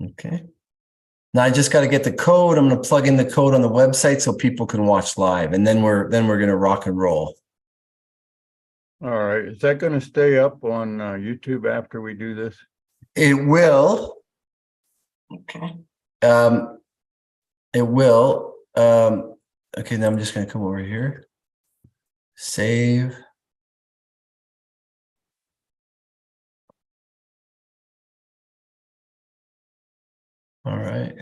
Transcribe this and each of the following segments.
Okay. Now I just got to get the code. I'm going to plug in the code on the website so people can watch live, and then we're going to rock and roll. All right. Is that going to stay up on YouTube after we do this? It will. Okay. It will. Okay, now I'm just going to come over here. Save. All right.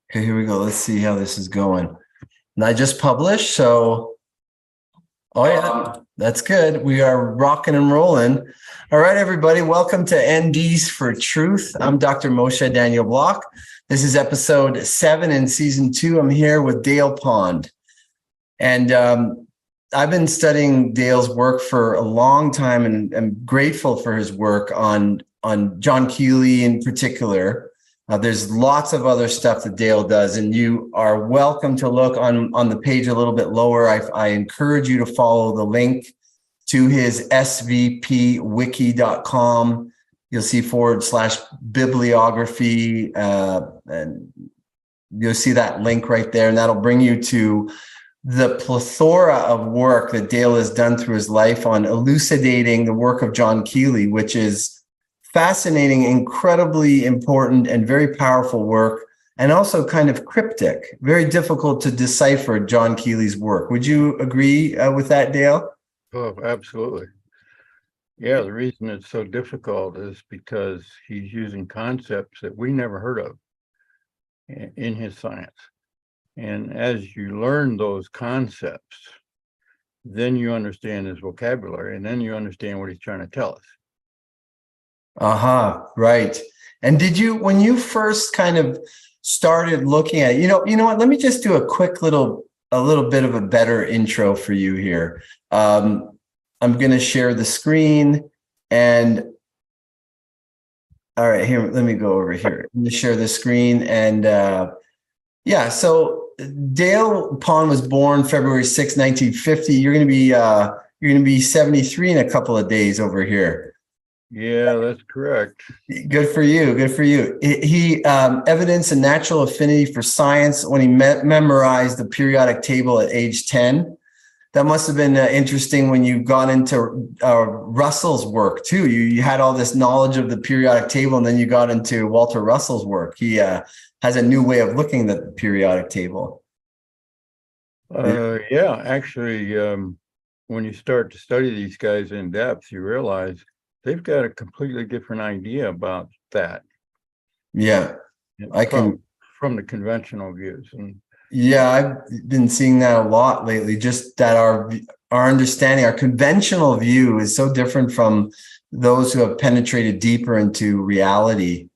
Okay, here we go. Let's see how this is going. And I just published, so oh yeah, that's good. We are rocking and rolling. All right, everybody, welcome to NDs for Truth. I'm Dr. Moshe Daniel Block. This is episode 7 in season 2. I'm here with Dale Pond. And I've been studying Dale's work for a long time, and I'm grateful for his work on John Keely in particular. There's lots of other stuff that Dale does, and you are welcome to look on the page a little bit lower. I encourage you to follow the link to his svpwiki.com. You'll see /bibliography, and you'll see that link right there, and that'll bring you to the plethora of work that Dale has done through his life on elucidating the work of John Keely, which is fascinating, incredibly important, and very powerful work, and also kind of cryptic, very difficult to decipher John Keely's work. Would you agree with that, Dale? Oh, absolutely. Yeah, the reason it's so difficult is because he's using concepts that we never heard of in his science. And as you learn those concepts, then you understand his vocabulary, and then you understand what he's trying to tell us. Right. And did you, when you first kind of started looking at it, you know what, let me just do a quick a little bit of a better intro for you here. I'm going to share the screen, and all right, here, let me go over here. I'm going to share the screen, and yeah, so Dale Pond was born February 6, 1950. You're going to be 73 in a couple of days over here. Yeah, that's correct. Good for you. Good for you. He evidenced a natural affinity for science when he memorized the periodic table at age 10. That must have been interesting when you got into Russell's work too. You had all this knowledge of the periodic table, and then you got into Walter Russell's work. He has a new way of looking at the periodic table. Yeah, actually, when you start to study these guys in depth, you realize they've got a completely different idea about that. Yeah, from the conventional views. And yeah, I've been seeing that a lot lately. Just that our understanding, our conventional view, is so different from those who have penetrated deeper into reality.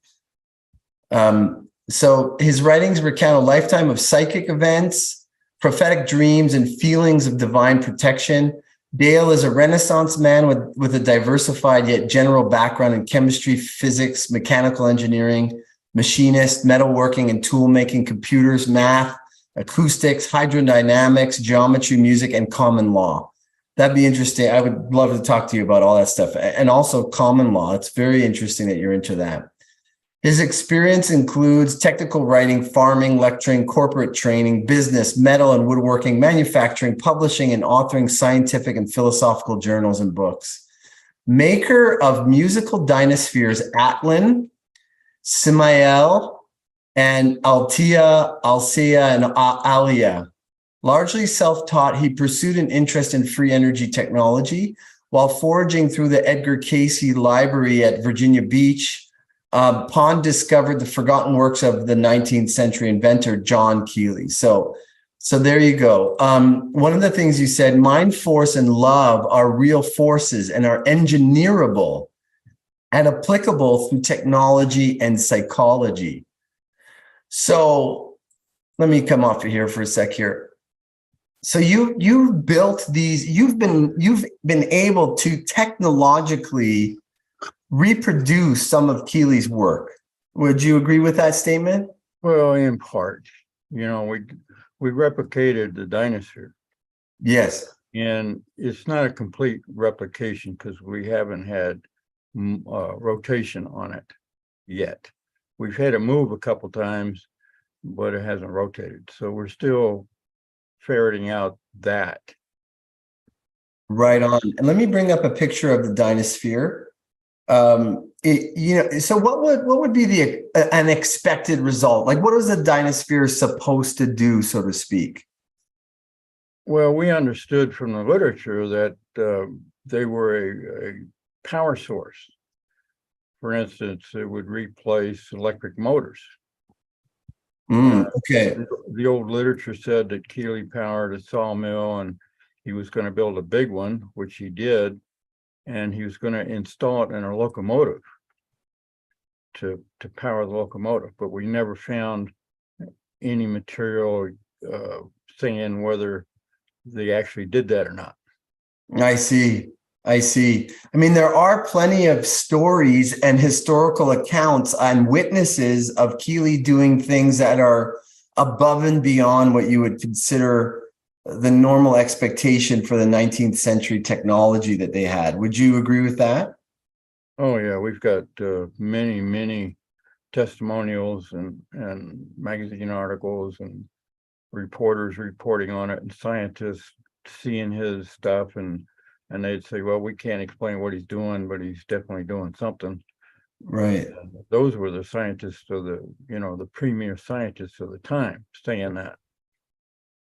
So his writings recount a lifetime of psychic events, prophetic dreams, and feelings of divine protection. Dale is a Renaissance man with a diversified yet general background in chemistry, physics, mechanical engineering, machinist, metalworking and tool making, computers, math, acoustics, hydrodynamics, geometry, music, and common law. That'd be interesting. I would love to talk to you about all that stuff. And also common law. It's very interesting that you're into that. His experience includes technical writing, farming, lecturing, corporate training, business, metal and woodworking, manufacturing, publishing, and authoring scientific and philosophical journals and books. Maker of musical dynospheres Atlan, Samael, and Alcia, and Alia. Largely self-taught, he pursued an interest in free energy technology while foraging through the Edgar Cayce Library at Virginia Beach. Pond discovered the forgotten works of the 19th century inventor John Keely. So there you go. One of the things you said, mind, force, and love are real forces and are engineerable and applicable through technology and psychology. So let me come off of here for a sec here. So you've built these, you've been able to technologically reproduce some of Keely's work. Would you agree with that statement? Well, in part, we replicated the dynosphere. Yes. And it's not a complete replication because we haven't had rotation on it yet. we've had it move a couple times, but it hasn't rotated. So we're still ferreting out that. Right on. And let me bring up a picture of the dynosphere. So what would be an expected result? Like, what is the dynosphere supposed to do, so to speak? Well, we understood from the literature that they were a power source. For instance, it would replace electric motors. Okay. The old literature said that Keely powered a sawmill, and he was going to build a big one, which he did, and he was going to install it in a locomotive to power the locomotive. But we never found any material saying whether they actually did that or not. I see. I mean, there are plenty of stories and historical accounts and witnesses of Keely doing things that are above and beyond what you would consider the normal expectation for the 19th century technology that they had. Would you agree with that? Oh yeah, we've got many testimonials and magazine articles and reporters reporting on it, and scientists seeing his stuff, and they'd say, well, we can't explain what he's doing, but he's definitely doing something. Right. And those were the scientists of the premier scientists of the time saying that.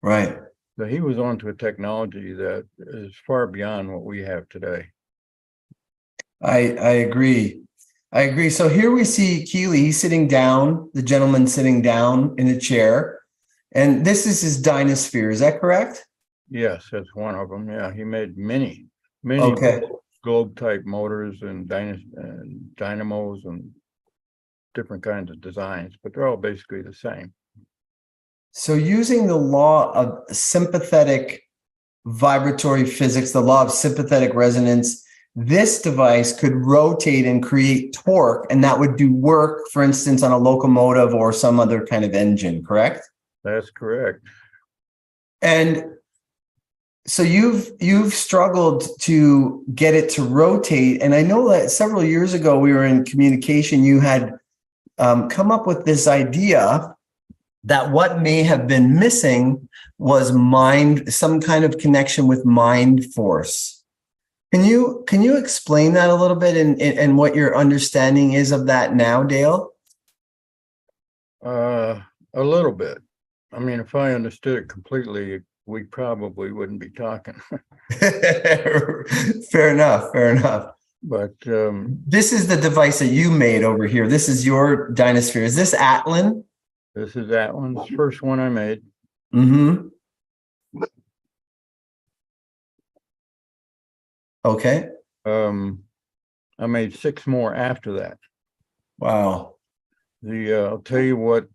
Right. So he was onto a technology that is far beyond what we have today. I agree. So here we see Keely, he's sitting down, the gentleman sitting down in a chair, and this is his dynosphere. Is that correct? Yes, that's one of them. Yeah, he made many Okay. globe type motors and dynamos and different kinds of designs, but they're all basically the same. So using the law of sympathetic vibratory physics, the law of sympathetic resonance, this device could rotate and create torque, and that would do work, for instance, on a locomotive or some other kind of engine, correct? That's correct. And so you've struggled to get it to rotate, and I know that several years ago we were in communication. You had come up with this idea that what may have been missing was some kind of connection with mind force. Can you explain that a little bit and what your understanding is of that now, Dale? A little bit. I mean, if I understood it completely, we probably wouldn't be talking. Fair enough. But this is the device that you made over here. This is your dynosphere. Is this Atlan? this is that one's first one I made. Mm-hmm. Okay. I made 6 more after that. Wow. I'll tell you what,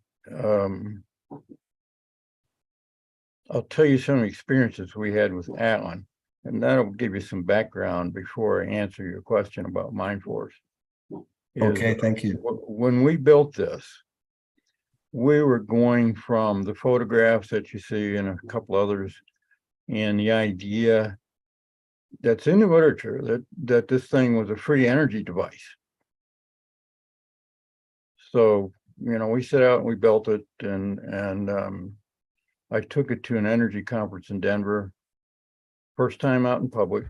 I'll tell you some experiences we had with Atlan, and that'll give you some background before I answer your question about mind force. Okay, thank you. When we built this, we were going from the photographs that you see and a couple others, and the idea that's in the literature that this thing was a free energy device. So, we set out and we built it, and I took it to an energy conference in Denver, first time out in public.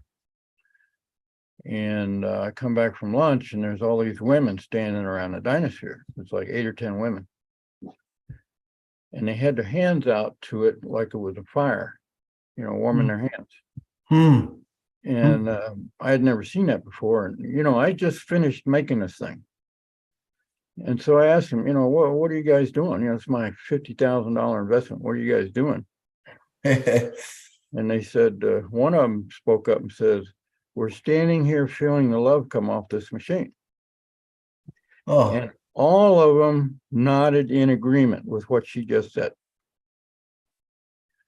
And I come back from lunch, and there's all these women standing around the dynosphere. It's like 8 or 10 women. And they had their hands out to it like it was a fire, warming their hands. And I had never seen that before. And, I just finished making this thing. And so I asked them, what are you guys doing? It's my $50,000 investment. What are you guys doing? And they said, one of them spoke up and says, we're standing here feeling the love come off this machine. Oh. And all of them nodded in agreement with what she just said.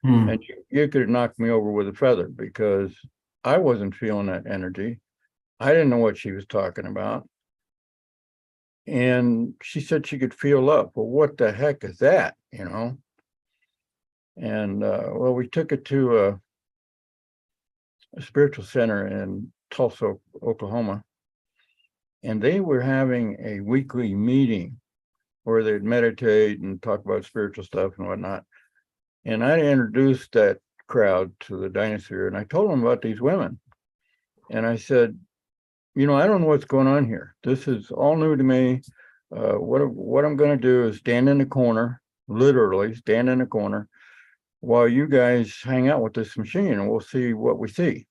And you could have knocked me over with a feather, because I wasn't feeling that energy. I didn't know what she was talking about. And she said she could feel love. Well, what the heck is that, And well, we took it to a spiritual center in Tulsa, Oklahoma, and they were having a weekly meeting where they'd meditate and talk about spiritual stuff and whatnot. And I introduced that crowd to the dynosphere, and I told them about these women. And I said, you know, I don't know what's going on here. This is all new to me. What I'm going to do is stand in the corner, literally stand in the corner, while you guys hang out with this machine, and we'll see what we see.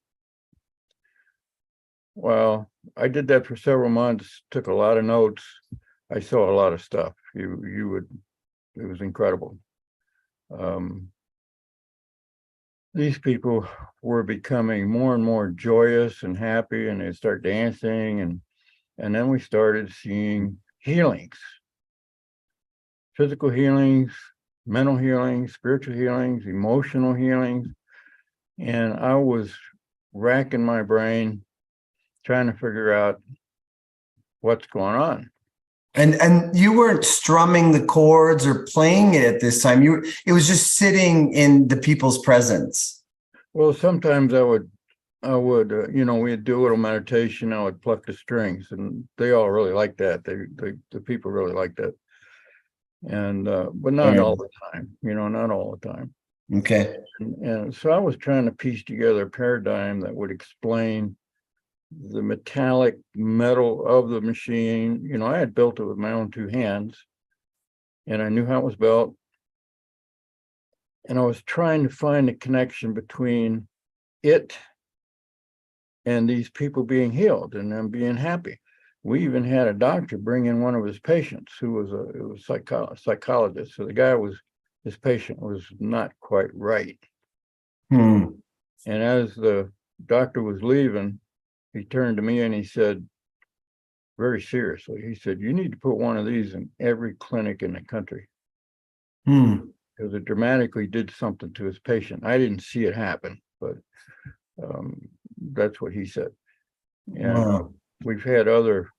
Well, I did that for several months, took a lot of notes. I saw a lot of stuff. You would, it was incredible. These people were becoming more and more joyous and happy, and they'd start dancing, and then we started seeing healings, physical healings, mental healings, spiritual healings, emotional healings. And I was racking my brain trying to figure out what's going on. And you weren't strumming the chords or playing it at this time. It was just sitting in the people's presence. Well, sometimes I would, you know, we'd do a little meditation. I would pluck the strings, and they all really liked that. The people really liked that. And but not all the time, you know, not all the time. Okay. And so I was trying to piece together a paradigm that would explain the metallic metal of the machine. You know, I had built it with my own two hands, and I knew how it was built. And I was trying to find a connection between it and these people being healed and them being happy. We even had a doctor bring in one of his patients who was a psychologist. So the guy his patient was not quite right. And as the doctor was leaving, he turned to me and he said, very seriously, he said, you need to put one of these in every clinic in the country. Because it dramatically did something to his patient. I didn't see it happen, but that's what he said. And we've had other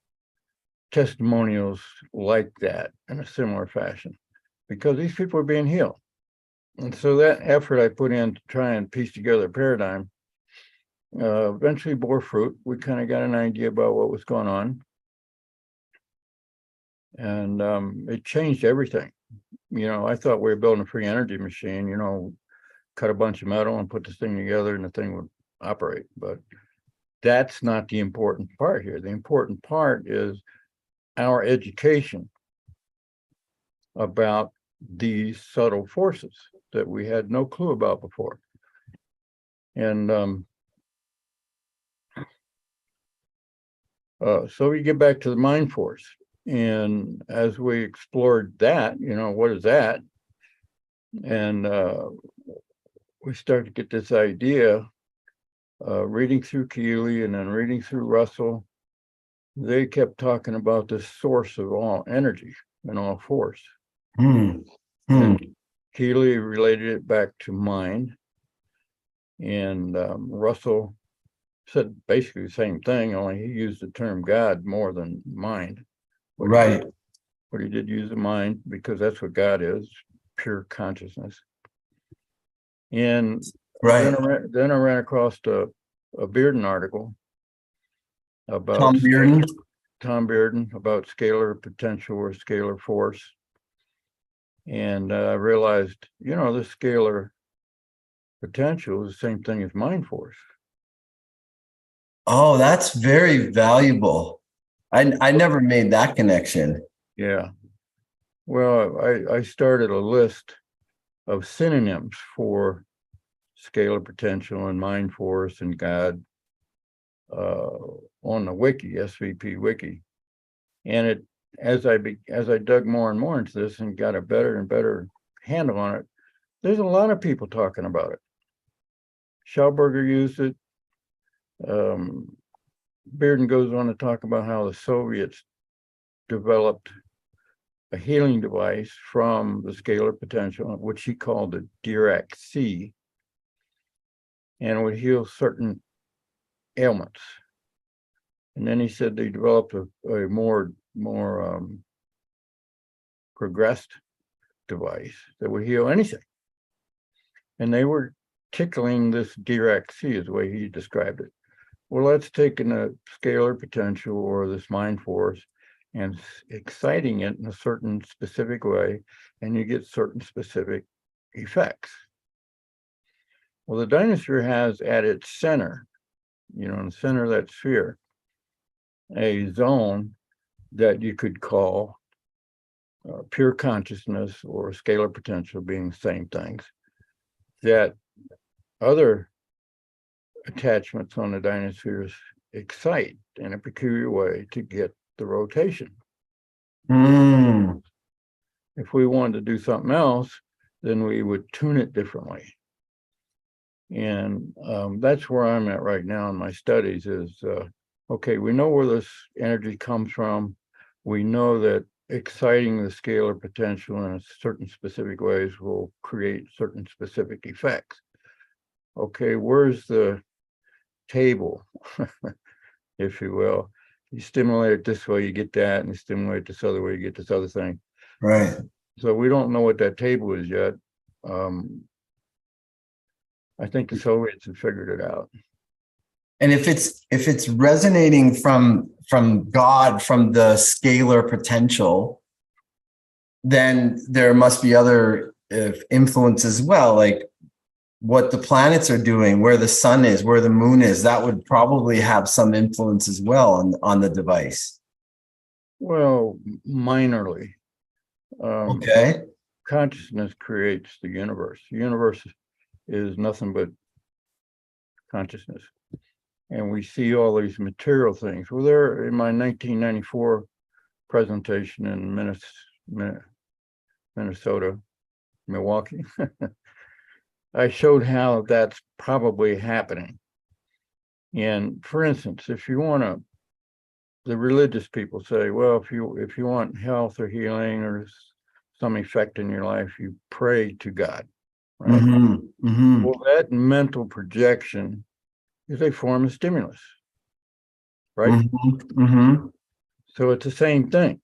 testimonials like that in a similar fashion, because these people are being healed. And so that effort I put in to try and piece together a paradigm eventually bore fruit. We kind of got an idea about what was going on. And it changed everything. You know, I thought we were building a free energy machine, you know, cut a bunch of metal and put this thing together and the thing would operate. But that's not the important part here. The important part is our education about these subtle forces that we had no clue about before. And so we get back to the mind force. And as we explored that, you know, what is that? And we started to get this idea, reading through Keely and then reading through Russell. They kept talking about the source of all energy and all force. And Keely related it back to mind. And Russell said basically the same thing, only he used the term God more than mind. But he did use the mind, because that's what God is, pure consciousness. And then I ran across a Bearden article about Tom Bearden about scalar potential or scalar force. And I realized, you know, the scalar potential is the same thing as mind force. Oh, that's very valuable. I never made that connection. Yeah. Well, I started a list of synonyms for scalar potential and mind force and God on the wiki, SVP wiki. And it, as I dug more and more into this and got a better and better handle on it, there's a lot of people talking about it. Schauberger used it. Bearden goes on to talk about how the Soviets developed a healing device from the scalar potential, which he called the Dirac-C, and would heal certain ailments. And then he said they developed a more progressed device that would heal anything. And they were tickling this Dirac-C is the way he described it. Well, let's take a scalar potential or this mind force and exciting it in a certain specific way, and you get certain specific effects. Well, the dynosphere has at its center, in the center of that sphere, a zone that you could call pure consciousness or scalar potential, being the same things, that other attachments on the dynospheres excite in a peculiar way to get the rotation. If we wanted to do something else, then we would tune it differently. And that's where I'm at right now in my studies is, okay, we know where this energy comes from. We know that exciting the scalar potential in certain specific ways will create certain specific effects. Okay, where's the table, if you will? You stimulate it this way, you get that, and you stimulate it this other way, you get this other thing. Right. So we don't know what that table is yet. I think the Soviets have figured it out. And if it's resonating from God, from the scalar potential, then there must be other influence as well, like what the planets are doing, where the sun is, where the moon is. That would probably have some influence as well on the device. Well, minorly. Okay. Consciousness creates the universe. The universe is nothing but consciousness. And we see all these material things. Well, there in my 1994 presentation in Minnesota, Milwaukee, I showed how that's probably happening. And for instance, if you want to, the religious people say, well, if you want health or healing or some effect in your life, you pray to God. Right? Well, that mental projection is a form of stimulus, right? So it's the same thing.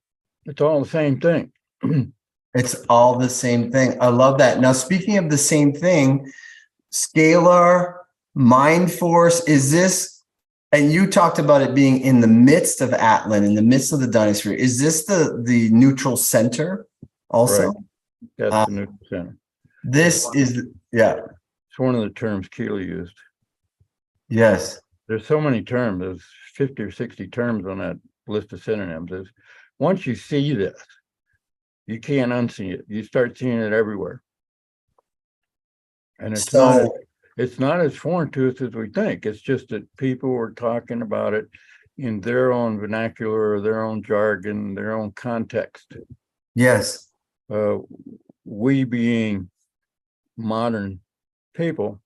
It's all the same thing. It's all the same thing. I love that. Now, speaking of the same thing, scalar, mind force, is this, and you talked about it being in the midst of Atlan, in the midst of the dynosphere. Is this the neutral center also? Right. That's the neutral center. This is, yeah. It's one of the terms Keely used. Yes. There's so many terms. There's 50 or 60 terms on that list of synonyms. Once you see this, you can't unsee it. You start seeing it everywhere. And it's not as foreign to us as we think. It's just that people are talking about it in their own vernacular, or their own jargon, their own context. Yes. We being modern people,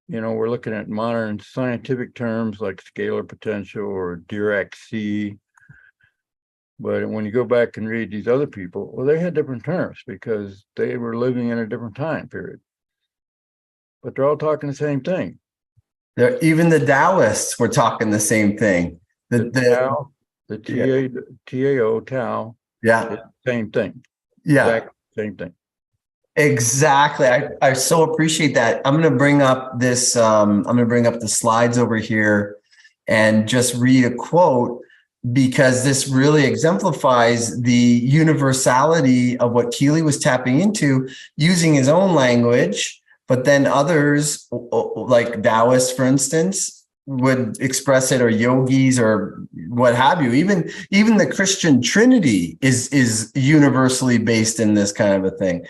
we're looking at modern scientific terms like scalar potential or Dirac C. But when you go back and read these other people, well, they had different terms because they were living in a different time period. But they're all talking the same thing. Even the Taoists were talking the same thing. The Tao, the Tao, Tao. Yeah. Same thing. Yeah. Exactly same thing. Exactly. I so appreciate that. I'm going to bring up this, I'm going to bring up the slides over here and just read a quote, because this really exemplifies the universality of what Keely was tapping into using his own language, but then others, like Taoists, for instance, would express it, or yogis, or what have you. Even the Christian Trinity is universally based in this kind of a thing.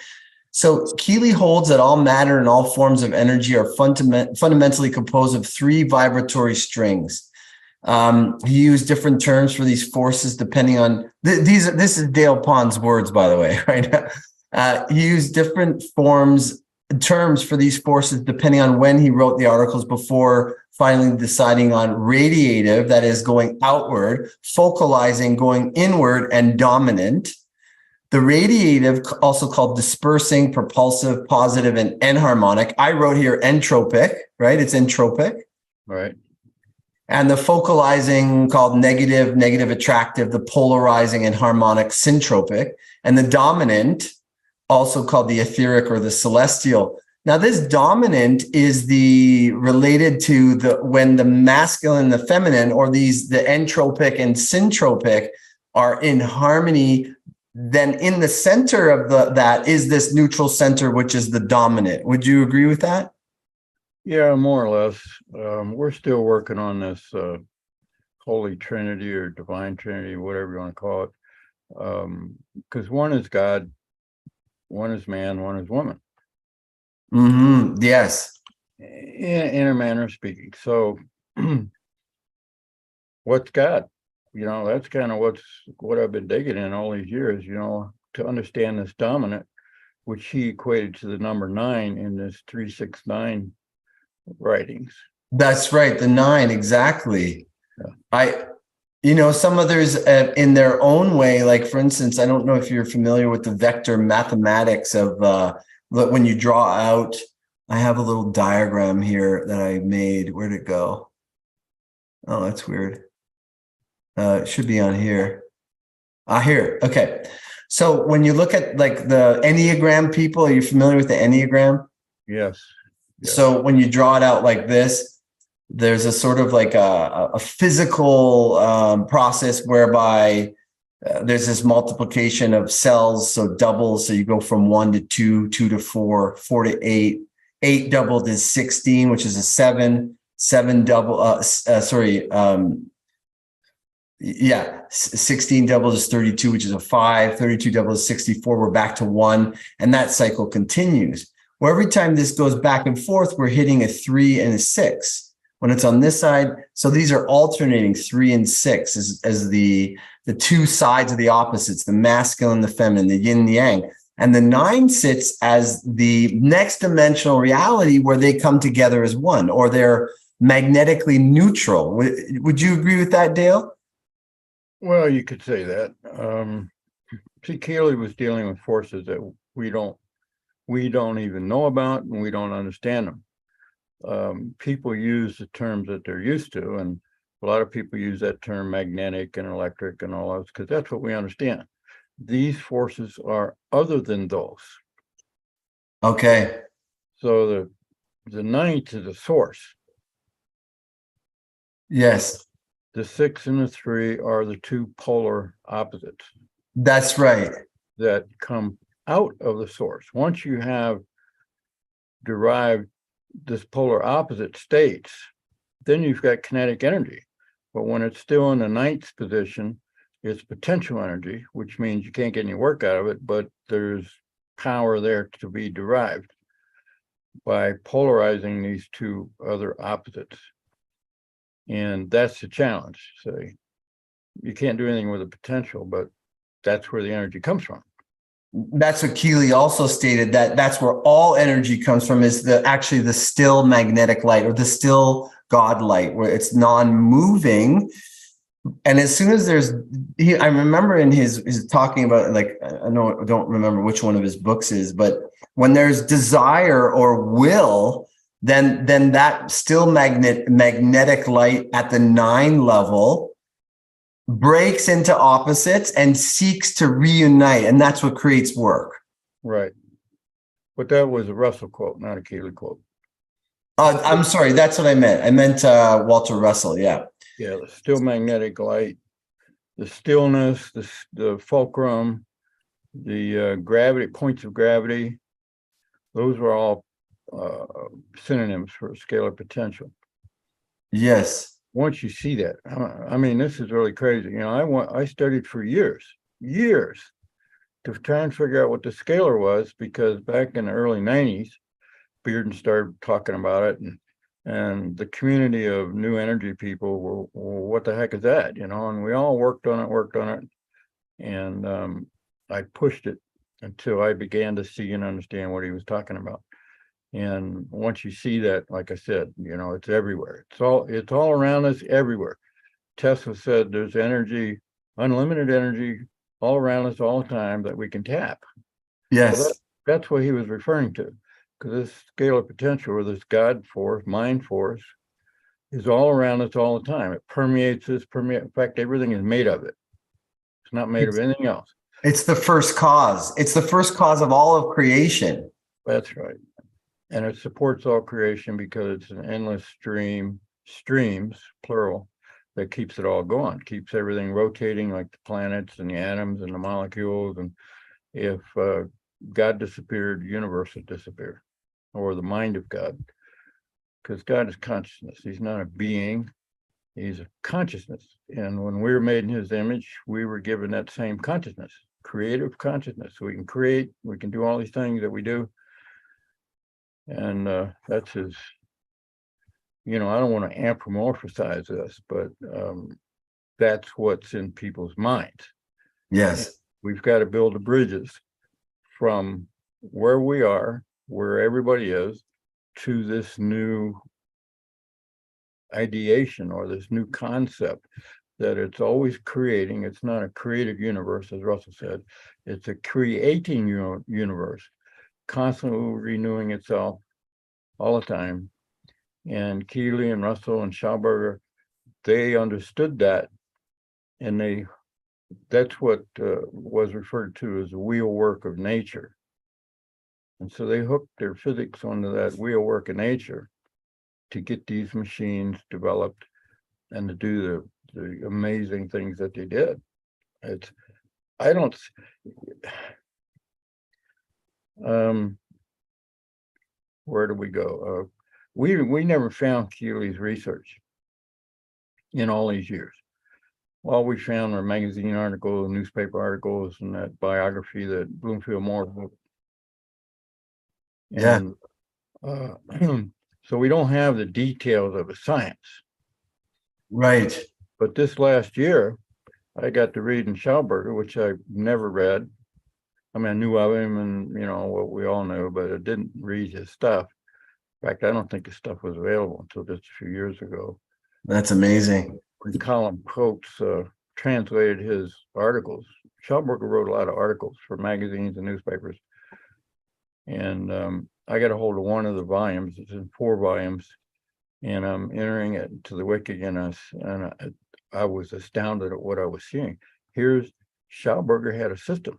So Keely holds that all matter and all forms of energy are fundamentally composed of three vibratory strings. He used different terms for these forces depending on this is Dale Pond's words, by the way, right? He used different terms for these forces depending on when he wrote the articles before finally deciding on radiative, that is going outward, focalizing, going inward, and dominant. The radiative, also called dispersing, propulsive, positive, and enharmonic. I wrote here entropic, right? It's entropic. Right. And the focalizing, called negative, negative attractive, the polarizing and harmonic syntropic. And the dominant, also called the etheric or the celestial. Now, this dominant is related to when the masculine and the feminine, or the entropic and syntropic, are in harmony, then in the center of that is this neutral center, which is the dominant. Would you agree with that? Yeah, more or less. We're still working on this Holy Trinity or Divine Trinity, whatever you want to call it. Because one is God, one is man, one is woman. Yes. In a manner of speaking. So what's God? That's kind of what I've been digging in all these years, to understand this dominant, which he equated to the number 9 in this 369 writings. That's right. The 9, exactly. Yeah. Some others in their own way, like for instance, I don't know if you're familiar with the vector mathematics of when you draw out, I have a little diagram here that I made. Where'd it go? Oh, that's weird. It should be on here. Here. Okay. So when you look at like the Enneagram people, are you familiar with the Enneagram? Yes. So when you draw it out like this, there's a sort of like a physical process whereby there's this multiplication of cells, so doubles. So you go from 1 to 2, 2 to 4, 4 to 8. 8 doubled is 16, which is a 7. 7 double, 16 doubled is 32, which is a 5. 32 doubled is 64. We're back to 1, and that cycle continues. Well, every time this goes back and forth, we're hitting a 3 and a 6. When it's on this side, so these are alternating 3 and 6 as the two sides of the opposites, the masculine, the feminine, the yin, the yang. And the 9 sits as the next dimensional reality where they come together as one, or they're magnetically neutral. Would you agree with that, Dale? Well, you could say that. Keely was dealing with forces that we don't even know about, and we don't understand them. People use the terms that they're used to, and a lot of people use that term magnetic and electric and all those because that's what we understand. These forces are other than those. Okay. So the 9 is the source. Yes. The 6 and the 3 are the two polar opposites. That's right. That come out of the source. Once you have derived this polar opposite states, then you've got kinetic energy. But when it's still in the 9th position, it's potential energy, which means you can't get any work out of it, but there's power there to be derived by polarizing these two other opposites. And that's the challenge. So you can't do anything with the potential, but that's where the energy comes from. That's what Keely also stated, that that's where all energy comes from, is actually the still magnetic light, or the still God light, where it's non-moving. And as soon as I remember in his talking about, like, I don't remember which one of his books is, but when there's desire or will, then that still magnetic light at the 9 level breaks into opposites and seeks to reunite, and that's what creates work. Right. But that was a Russell quote, not a Keely quote. I'm sorry, that's what I meant. I meant Walter Russell, yeah. Yeah, the still magnetic light, the stillness, the fulcrum, the gravity, points of gravity, those were all synonyms for scalar potential. Yes. Once you see that, I mean, this is really crazy. I studied for years to try and figure out what the scalar was, because back in the early 90s, Bearden started talking about it, and the community of new energy people were, well, what the heck is that? And we all worked on it. And I pushed it until I began to see and understand what he was talking about. And once you see that, like I said, it's everywhere. It's all around us, everywhere. Tesla said there's energy, unlimited energy, all around us all the time that we can tap. Yes. Well, that's what he was referring to, because this scalar potential, or this God force, mind force, is all around us all the time. It permeates us. In fact, everything is made of it. It's not made of anything else. It's the first cause. It's the first cause of all of creation. That's right. And it supports all creation because it's an endless streams, plural, that keeps it all going, keeps everything rotating, like the planets and the atoms and the molecules. And if God disappeared, the universe would disappear, or the mind of God, because God is consciousness. He's not a being, he's a consciousness. And when we were made in his image, we were given that same consciousness, creative consciousness. We can create, we can do all these things that we do. And that's his, I don't want to anthropomorphize this, but that's what's in people's minds. Yes. And we've got to build the bridges from where we are, where everybody is, to this new ideation or this new concept that it's always creating. It's not a creative universe, as Russell said. It's a creating universe, constantly renewing itself all the time. And Keely and Russell and Schauberger, they understood that, and that's what was referred to as the wheelwork of nature. And so they hooked their physics onto that wheelwork of nature to get these machines developed and to do the amazing things that they did. Where do we go? We never found Keely's research in all these years. All we found were magazine articles, newspaper articles, and that biography that Bloomfield Moore wrote. And so we don't have the details of a science. Right. But this last year, I got to read in Schauberger, which I never read. I mean, I knew of him and, what we all knew, but I didn't read his stuff. In fact, I don't think his stuff was available until just a few years ago. That's amazing. When Colin Coates translated his articles, Schauberger wrote a lot of articles for magazines and newspapers. And I got a hold of one of the volumes. It's in 4 volumes, and I'm entering it into the wiki, and I was astounded at what I was seeing. Here's Schauberger had a system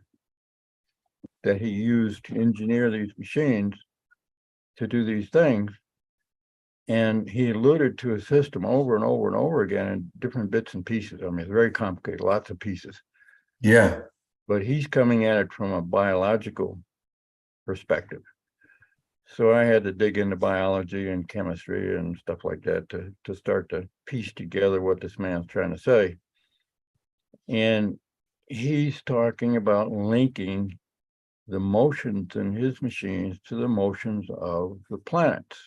that he used to engineer these machines to do these things. And he alluded to a system over and over and over again in different bits and pieces. I mean, it's very complicated, lots of pieces. Yeah. But he's coming at it from a biological perspective. So I had to dig into biology and chemistry and stuff like that to start to piece together what this man's trying to say. And he's talking about linking the motions in his machines to the motions of the planets.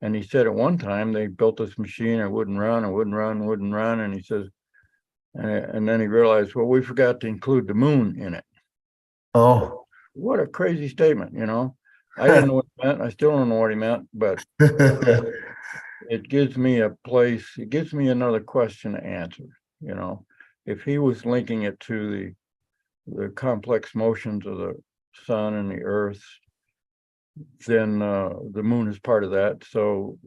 And he said at one time they built this machine, it wouldn't run, and he says, and then he realized, well, we forgot to include the moon in it. Oh. What a crazy statement, I didn't know what he meant. I still don't know what he meant, but it gives me another question to answer. If he was linking it to the complex motions of the sun and the earth, then the moon is part of that. So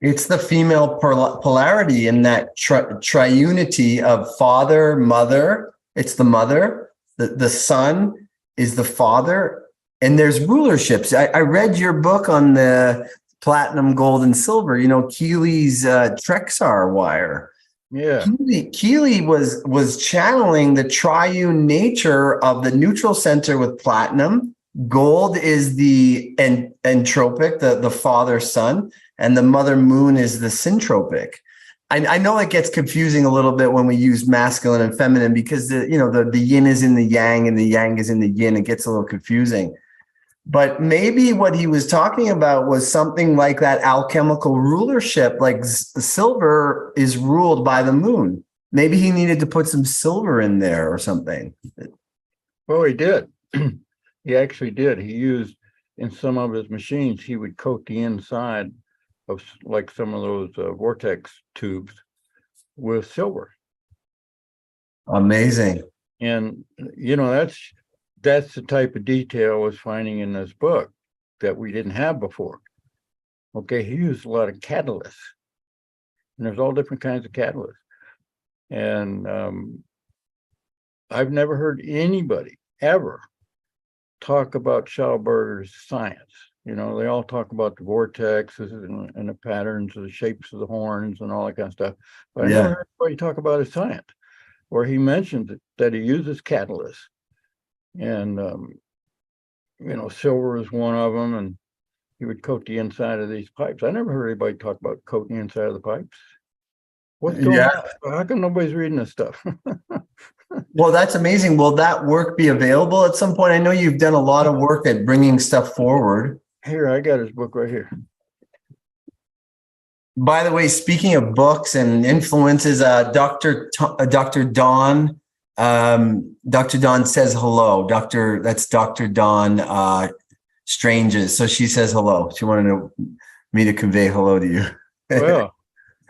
it's the female polarity in that triunity of father, mother. It's the mother, the son is the father, and there's rulerships. I read your book on the platinum, gold, and silver, Keely's Trexar wire. Yeah. Keely was channeling the triune nature of the neutral center with platinum. Gold is the entropic, the father sun, and the mother moon is the syntropic. I know it gets confusing a little bit when we use masculine and feminine because the yin is in the yang and the yang is in the yin. It gets a little confusing. But maybe what he was talking about was something like that alchemical rulership, like the silver is ruled by the moon. Maybe he needed to put some silver in there or something. Well, he did. He actually did. He used, in some of his machines, he would coat the inside of like some of those vortex tubes with silver. Amazing. And, that's the type of detail I was finding in this book that we didn't have before. Okay, he used a lot of catalysts, and there's all different kinds of catalysts. And I've never heard anybody ever talk about Schauberger's science You know, they all talk about the vortexes and the patterns of the shapes of the horns and all that kind of stuff. But I never heard anybody talk about his science, where he mentioned that he uses catalysts. And, you know, silver is one of them, and he would coat the inside of these pipes. I never heard anybody talk about coating the inside of the pipes. What's going on? How come nobody's reading this stuff? Well, that's amazing. Will that work be available at some point? I know you've done a lot of work at bringing stuff forward. Here, I got his book right here. By the way, speaking of books and influences, Dr. Dawn, Dr. Dawn says hello. That's Dr. Dawn Stranges. So she says hello. She wanted me to convey hello to you. Well,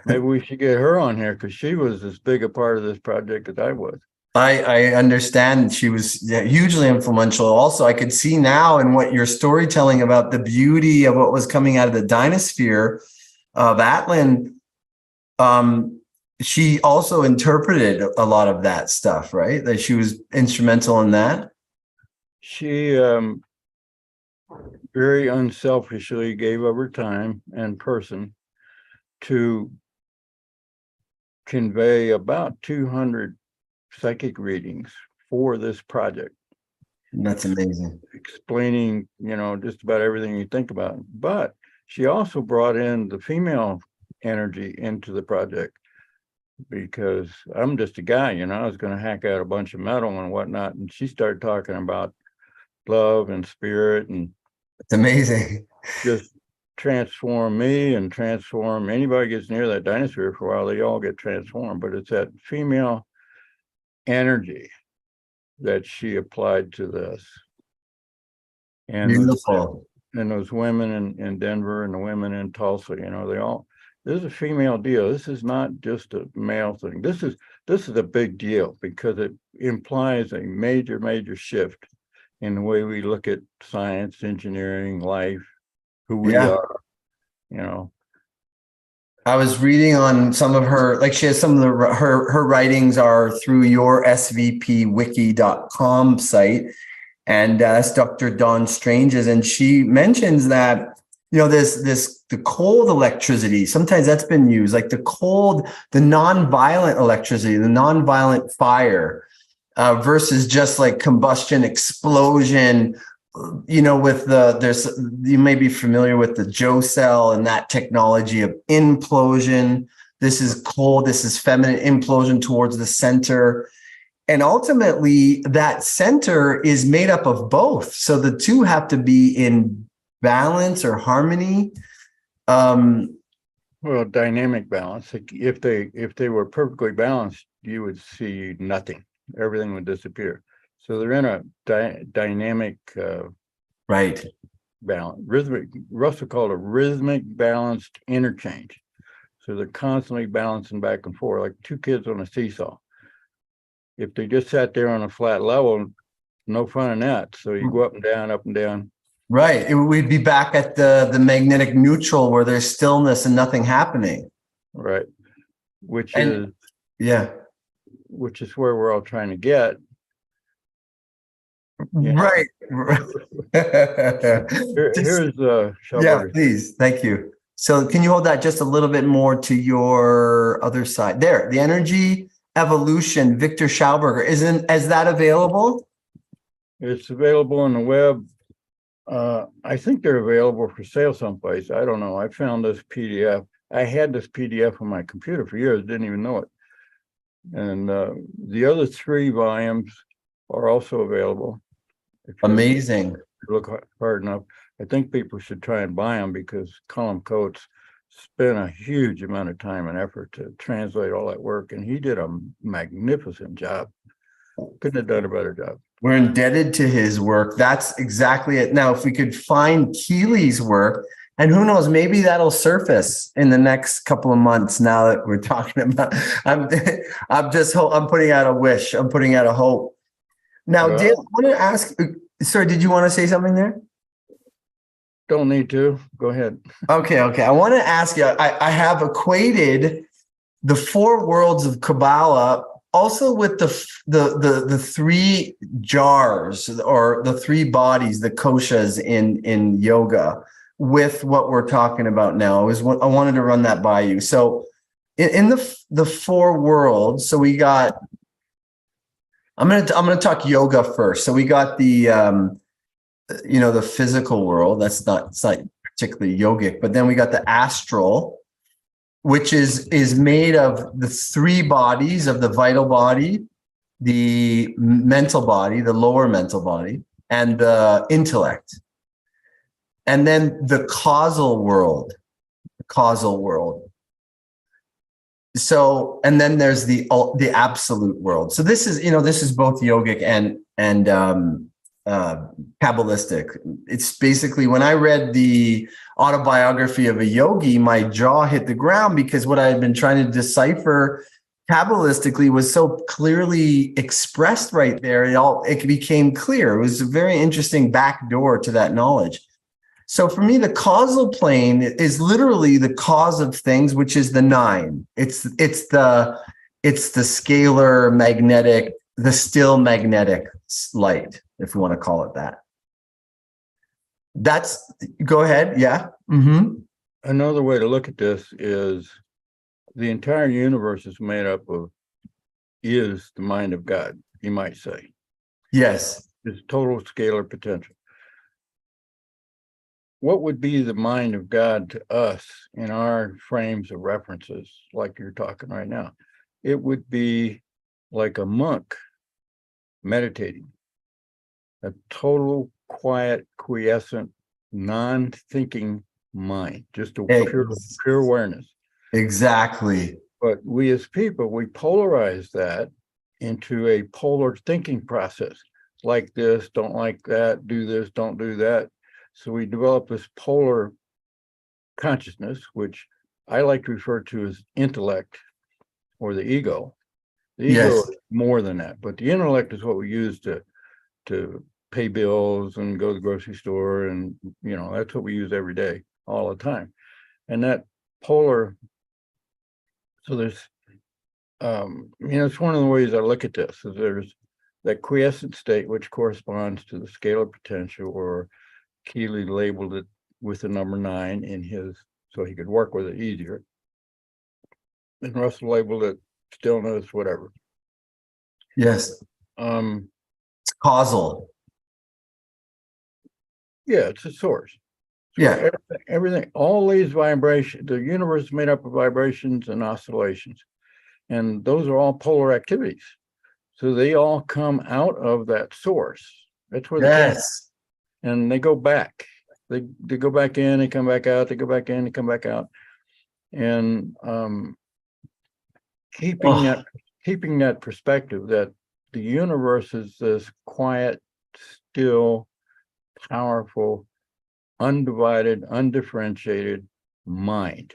maybe we should get her on here because she was as big a part of this project as I was. I understand she was hugely influential. Also, I could see now in what you're storytelling about the beauty of what was coming out of the dynosphere of Atlan. She also interpreted a lot of that stuff, right? That she was instrumental in that. She very unselfishly gave of her time and person to convey about 200 psychic readings for this project. That's amazing. Explaining, you know, just about everything you think about. But she also brought in the female energy into the project, because I'm just a guy, you know, I was going to hack out a bunch of metal and whatnot. And she started talking about love and spirit, and it's amazing. Just transform me and transform anybody gets near that dynosphere for a while, they all get transformed. But it's that female energy that she applied to this. And beautiful. And those women in Denver and the women in Tulsa, you know, this is a female deal. This is not just a male thing. This is a big deal because it implies a major shift in the way we look at science, engineering, life, who we are, you know. I was reading on some of her, like she has some of her writings are through your svpwiki.com site. And that's Dr. Dawn Stranges. And she mentions that, you know, the cold electricity, sometimes that's been used, like the non-violent electricity, the non-violent fire versus just like combustion, explosion, you know, with you may be familiar with the Joe cell and that technology of implosion. This is cold, this is feminine implosion towards the center. And ultimately, that center is made up of both. So the two have to be in balance or harmony. Well, dynamic balance. If they were perfectly balanced, you would see nothing. Everything would disappear. So they're in a dynamic right balance. Rhythmic. Russell called a rhythmic balanced interchange. So they're constantly balancing back and forth, like two kids on a seesaw. If they just sat there on a flat level, no fun in that. So you go up and down, up and down. Right. We'd be back at the magnetic neutral where there's stillness and nothing happening. Right. Which is where we're all trying to get. Right. Here's Schauberger. Yeah, please. Thank you. So can you hold that just a little bit more to your other side? There, the energy evolution, Viktor Schauberger. Is that available? It's available on the web. I think they're available for sale someplace. I don't know. I found this PDF. I had this PDF on my computer for years, didn't even know it. And the other 3 volumes are also available. Amazing. Look hard enough. I think people should try and buy them because Colin Coates spent a huge amount of time and effort to translate all that work, and he did a magnificent job. Couldn't have done a better job. We're indebted to his work. That's exactly it. Now, if we could find Keely's work, and who knows, maybe that'll surface in the next couple of months. Now that we're talking about, I'm putting out a wish. I'm putting out a hope. Now, Dale, I want to ask. Sorry, did you want to say something there? Don't need to. Go ahead. Okay. I want to ask you. I have equated the 4 worlds of Kabbalah also with the three jars or the three bodies, the koshas in yoga, with what we're talking about now, is what I wanted to run that by you. So in the four worlds, so we got, I'm gonna talk yoga first. So we got the the physical world. It's not particularly yogic, but then we got the astral, which is made of the three bodies of the vital body, the mental body, the lower mental body, and the intellect. And then the causal world. So, and then there's the absolute world. So this is both yogic and Kabbalistic. It's basically, when I read the autobiography of a yogi, my jaw hit the ground, because what I had been trying to decipher Kabbalistically was so clearly expressed right there. It became clear. It was a very interesting backdoor to that knowledge. So for me, the causal plane is literally the cause of things, which is the nine. It's the scalar magnetic, the still magnetic light, if we want to call it that. Go ahead. Yeah. Mm-hmm. Another way to look at this is the entire universe is made up of, is the mind of God, you might say. Yes. It's total scalar potential. What would be the mind of God to us in our frames of references, like you're talking right now? It would be like a monk meditating, a total, quiet, quiescent, non-thinking mind, just a pure awareness. Exactly. But we as people, we polarize that into a polar thinking process. Like this, don't like that, do this, don't do that. So we develop this polar consciousness, which I like to refer to as intellect, or the ego. The ego is more than that, but the intellect is what we use to pay bills and go to the grocery store, and that's what we use every day, all the time. And that polar, so there's it's one of the ways I look at this, is there's that quiescent state, which corresponds to the scalar potential, or Keely labeled it with the number 9 in his, so he could work with it easier. And Russell labeled it stillness, whatever. Yes. It's causal. Yeah, it's a source. So yeah. Everything, all these vibrations, the universe is made up of vibrations and oscillations. And those are all polar activities. So they all come out of that source. That's where they came. And they go back. They go back in, they come back out, they go back in, they come back out. And keeping that perspective that the universe is this quiet, still, powerful, undivided, undifferentiated mind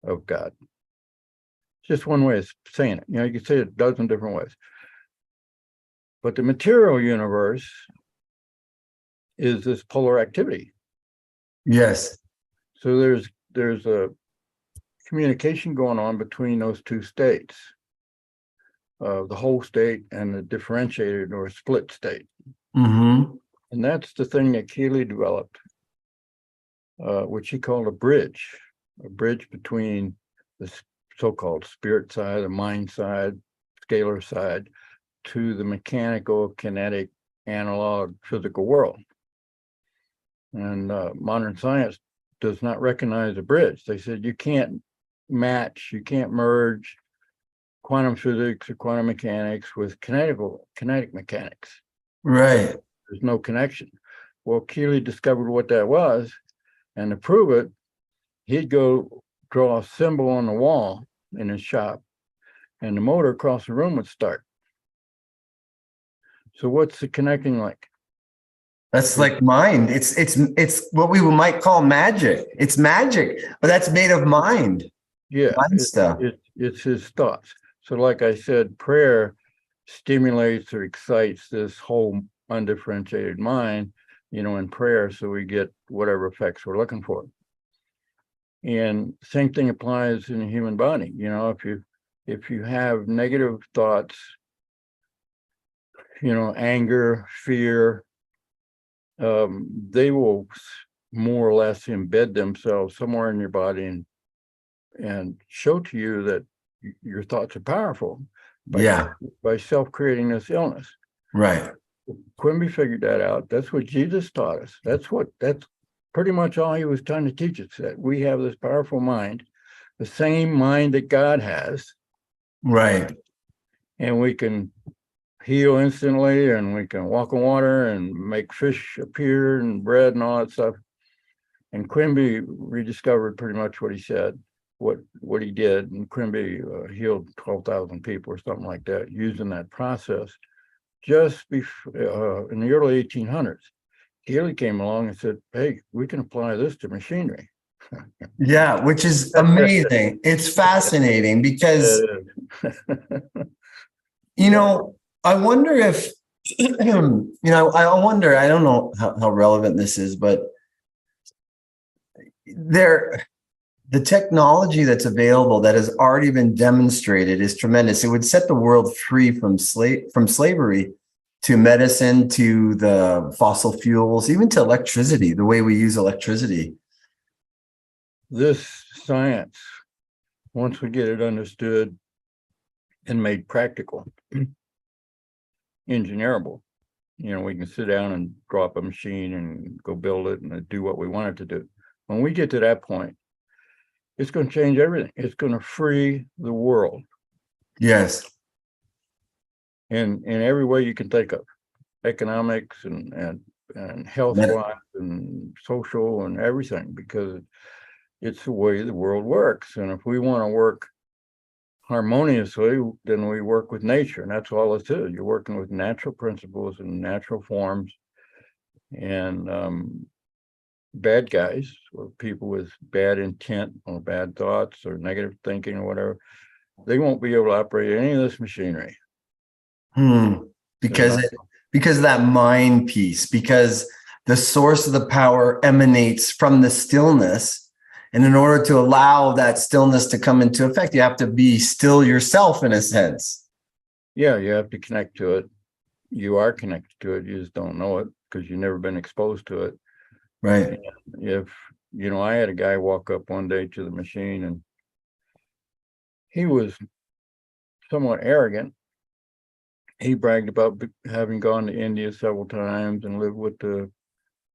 of God. It's just one way of saying it. You can say it a dozen different ways. But the material universe is this polar activity. Yes. So there's a communication going on between those two states, the whole state and the differentiated or split state. Mm-hmm. And that's the thing that Keely developed, which he called a bridge between the so-called spirit side, the mind side, scalar side, to the mechanical, kinetic, analog, physical world. And modern science does not recognize a bridge. They said you can't match, you can't merge quantum physics or quantum mechanics with kinetic mechanics. Right. There's no connection. Well, Keely discovered what that was, and to prove it, he'd go draw a symbol on the wall in his shop, and the motor across the room would start. So what's the connecting like? That's like mind. It's what we might call magic. It's magic, but that's made of mind. Yeah, mind stuff. It's his thoughts. So like I said, prayer stimulates or excites this whole undifferentiated mind, in prayer, so we get whatever effects we're looking for. And same thing applies in the human body. If you if you have negative thoughts, anger, fear, they will more or less embed themselves somewhere in your body and show to you that your thoughts are powerful Yeah. by self-creating this illness. Right. Quimby figured that out. That's what Jesus taught us. That's pretty much all he was trying to teach us, that we have this powerful mind, the same mind that God has. Right. And we can heal instantly, and we can walk on water and make fish appear and bread and all that stuff. And Quimby rediscovered pretty much what he said, what he did. And Quimby healed 12,000 people or something like that using that process just before, in the early 1800s. Keely came along and said, hey, we can apply this to machinery. Yeah, which is amazing. It's fascinating because, I wonder if, I wonder, I don't know how relevant this is, but the technology that's available that has already been demonstrated is tremendous. It would set the world free from slavery to medicine, to the fossil fuels, even to electricity, the way we use electricity. This science, once we get it understood and made practical, engineerable, we can sit down and draw up a machine and go build it and do what we want it to do. When we get to that point, it's going to change everything. It's going to free the world. Yes. In every way you can think of, economics and health-wise and social and everything, because it's the way the world works. And if we want to work harmoniously, then we work with nature, and that's all it is. You're working with natural principles and natural forms, and bad guys or people with bad intent or bad thoughts or negative thinking or whatever, they won't be able to operate any of this machinery. Because of that mind piece, because the source of the power emanates from the stillness. And in order to allow that stillness to come into effect, you have to be still yourself in a sense. Yeah, you have to connect to it. You are connected to it. You just don't know it because you've never been exposed to it. Right. And if, I had a guy walk up one day to the machine, and he was somewhat arrogant. He bragged about having gone to India several times and lived with the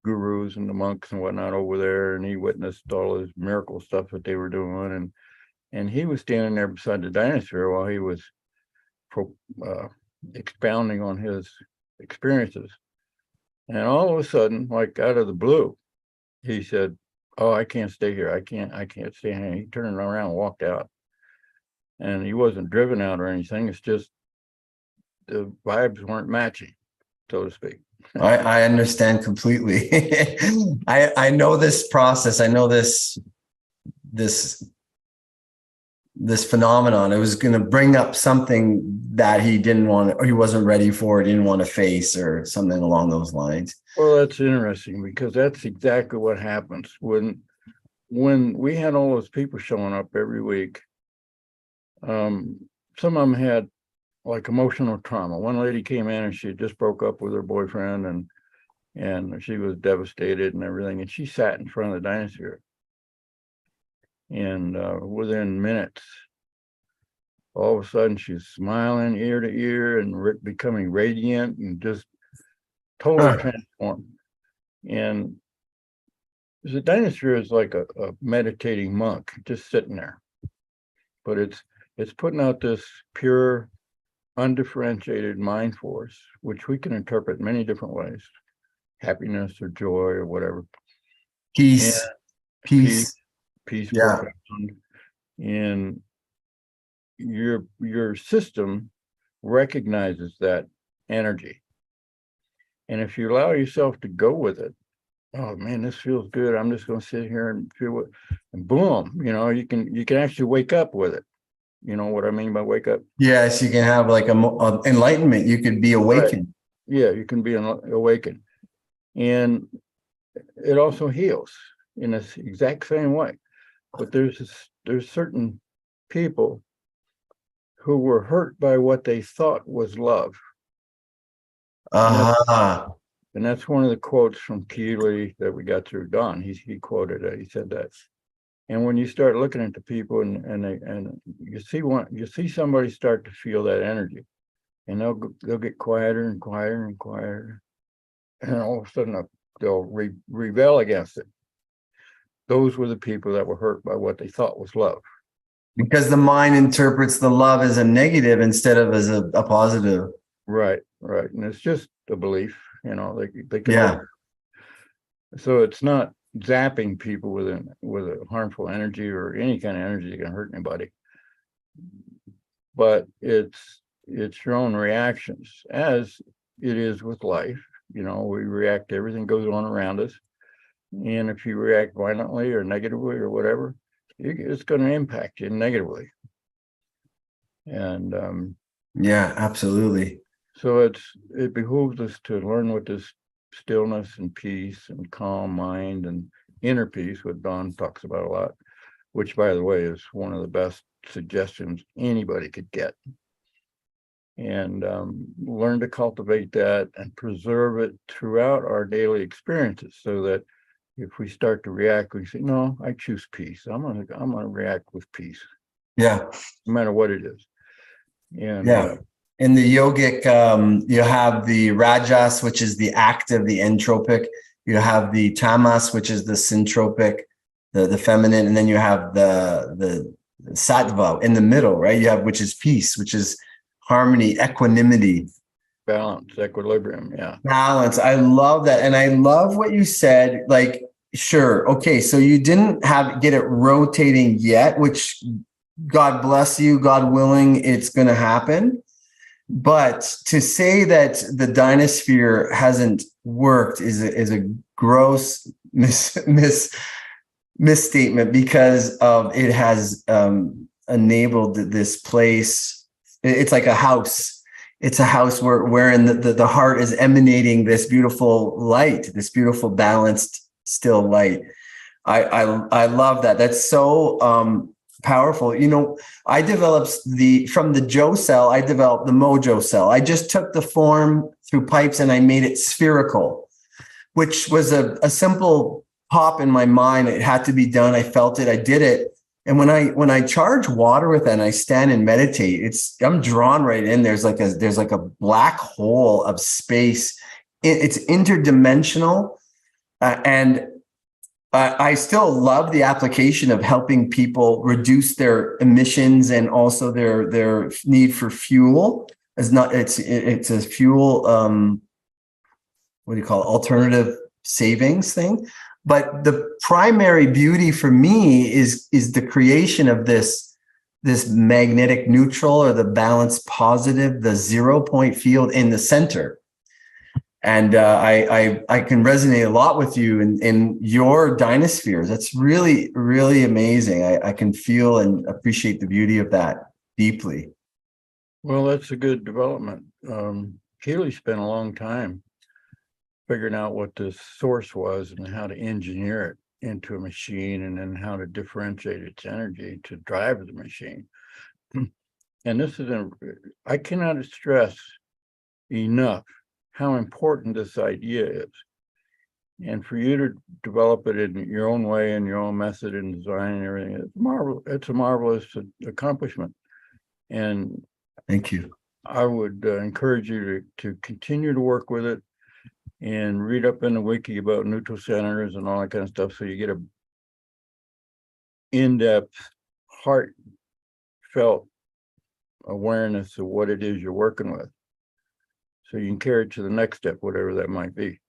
gurus and the monks and whatnot over there, and he witnessed all this miracle stuff that they were doing, and he was standing there beside the dynosphere while he was expounding on his experiences. And all of a sudden, like out of the blue, he said, oh, I can't stay here. I can't stay here. He turned around and walked out. And he wasn't driven out or anything. It's just the vibes weren't matching, so to speak. I understand completely. I know this process. I know this phenomenon. It was going to bring up something that he didn't want, or he wasn't ready for, didn't want to face, or something along those lines. Well, that's interesting, because that's exactly what happens when we had all those people showing up every week. Some of them had like emotional trauma. One lady came in and she just broke up with her boyfriend, and she was devastated and everything. And she sat in front of the dynosphere. And within minutes, all of a sudden she's smiling ear to ear and becoming radiant and just totally transformed. And the dynosphere is like a meditating monk just sitting there. But it's putting out this pure, undifferentiated mind force, which we can interpret many different ways: happiness or joy or whatever. Peace. Yeah. Profound. And your system recognizes that energy. And if you allow yourself to go with it, oh man, this feels good. I'm just going to sit here and feel it. And boom, you can actually wake up with it. You know what I mean by wake up? Yes, you can have like a enlightenment. You could be awakened. Right. Yeah, you can be awakened. And it also heals in this exact same way. But there's certain people who were hurt by what they thought was love. Uh-huh. And that's one of the quotes from Keely that we got through Don. He quoted it. He said that. And when you start looking at the people and you see somebody start to feel that energy, and they'll get quieter and quieter and quieter, and all of a sudden they'll rebel against it. Those were the people that were hurt by what they thought was love. Because the mind interprets the love as a negative instead of as a positive. Right. And it's just a belief, they can. Yeah. So it's not zapping people with a harmful energy or any kind of energy that can hurt anybody. But it's your own reactions, as it is with life. We react to everything goes on around us. And if you react violently or negatively or whatever, it's going to impact you negatively. And yeah, absolutely. so it behooves us to learn what this stillness and peace and calm mind and inner peace, what Don talks about a lot, which, by the way, is one of the best suggestions anybody could get. And learn to cultivate that and preserve it throughout our daily experiences, so that if we start to react, we say, no, I choose peace. I'm gonna react with peace. Yeah. No matter what it is. And yeah. In the yogic, you have the rajas, which is the active, the entropic. You have the tamas, which is the syntropic, the feminine, and then you have the sattva in the middle, right? You have, which is peace, which is harmony, equanimity, balance, equilibrium. Yeah. Balance. I love that. And I love what you said. Like, sure. Okay. So you didn't get it rotating yet, which God bless you, God willing, it's going to happen. But to say that the dynosphere hasn't worked is a gross misstatement, because of it has enabled this place. It's like a house. It's a house wherein the heart is emanating this beautiful light, this beautiful balanced still light. I love that. That's so powerful. I developed from the Joe cell, I developed the Mojo cell. I just took the form through pipes and I made it spherical, which was a simple pop in my mind. It had to be done. I felt it. I did it. And when I charge water with it and I stand and meditate, I'm drawn right in. There's like a black hole of space. It's interdimensional. And I still love the application of helping people reduce their emissions and also their need for fuel. It's a fuel, what do you call it? Alternative savings thing. But the primary beauty for me is the creation of this magnetic neutral, or the balanced positive, the 0 point field in the center. And I can resonate a lot with you in your dynospheres. That's really, really amazing. I can feel and appreciate the beauty of that deeply. Well, that's a good development. Keely spent a long time figuring out what the source was and how to engineer it into a machine, and then how to differentiate its energy to drive the machine. And I cannot stress enough how important this idea is. And for you to develop it in your own way and your own method and design and everything, it's a marvelous accomplishment. And thank you. I would encourage you to continue to work with it and read up in the wiki about neutral centers and all that kind of stuff, so you get a in-depth, heartfelt awareness of what it is you're working with, so you can carry it to the next step, whatever that might be.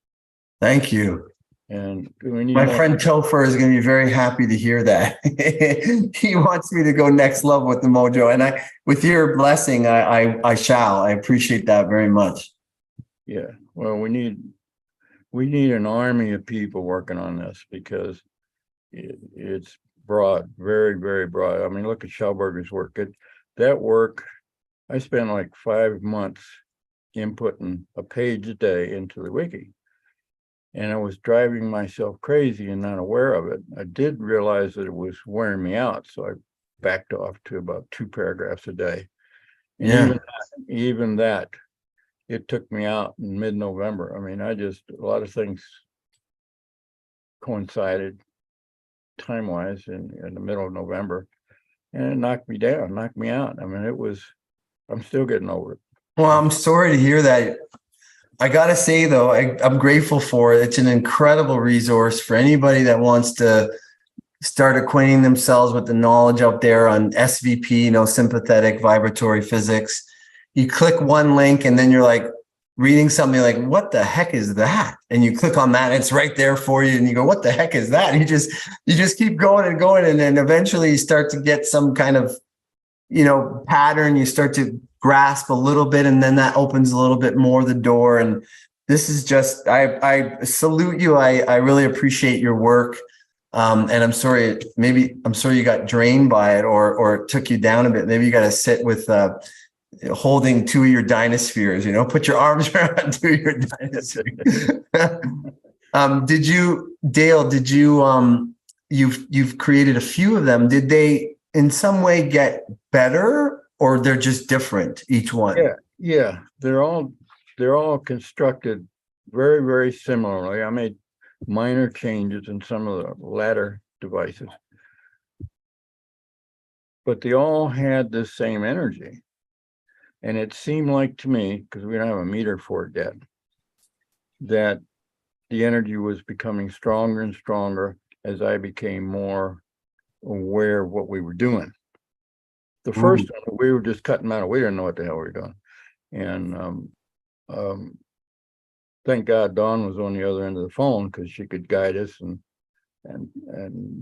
Thank you. And we need my friend Topher is going to be very happy to hear that. He wants me to go next level with the Mojo, and with your blessing, I shall. I appreciate that very much. Yeah. Well, we need an army of people working on this, because it's broad, very, very broad. I mean, look at Schauberger's work. That work, I spent like 5 months inputting a page a day into the wiki. And I was driving myself crazy and not aware of it. I did realize that it was wearing me out, so I backed off to about 2 paragraphs a day. And Yeah. even that, it took me out in mid-November. I mean, a lot of things coincided time-wise in the middle of November, and it knocked me down, knocked me out. I mean, I'm still getting over it. Well, I'm sorry to hear that. I gotta say though, I'm grateful for it. It's an incredible resource for anybody that wants to start acquainting themselves with the knowledge out there on SVP, sympathetic vibratory physics. You click one link and then you're like reading something like, what the heck is that? And you click on that, and it's right there for you. And you go, what the heck is that? And you just keep going and going. And then eventually you start to get some kind of, pattern. You start to grasp a little bit, and then that opens a little bit more the door. And this is just, I salute you. I really appreciate your work. And I'm sorry you got drained by it, or it took you down a bit. Maybe you got to sit with holding two of your dynospheres, put your arms around two of your dynospheres. You've created a few of them. Did they in some way get better, or they're just different, each one? Yeah. They're all constructed very, very similarly. I made minor changes in some of the latter devices, but they all had the same energy. And it seemed like to me, because we don't have a meter for it yet, that the energy was becoming stronger and stronger as I became more aware of what we were doing. The first one, we were just cutting metal. We didn't know what the hell we were doing. And thank God Dawn was on the other end of the phone, because she could guide us and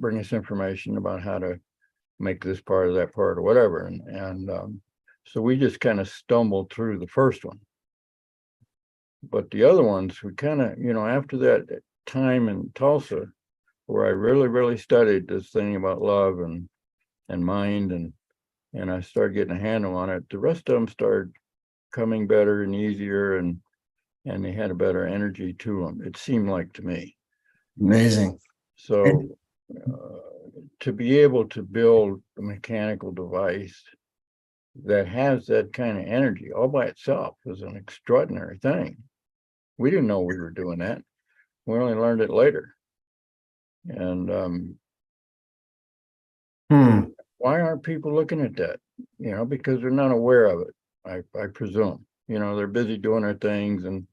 bring us information about how to make this part or that part or whatever. And so we just kind of stumbled through the first one. But the other ones, we kind of, after that time in Tulsa, where I really, really studied this thing about love and mind, and I started getting a handle on it, the rest of them started coming better and easier, and they had a better energy to them, it seemed like to me. Amazing. So to be able to build a mechanical device that has that kind of energy all by itself is an extraordinary thing. We didn't know we were doing that. We only learned it later. And why aren't people looking at that? Because they're not aware of it, I presume. They're busy doing their things, and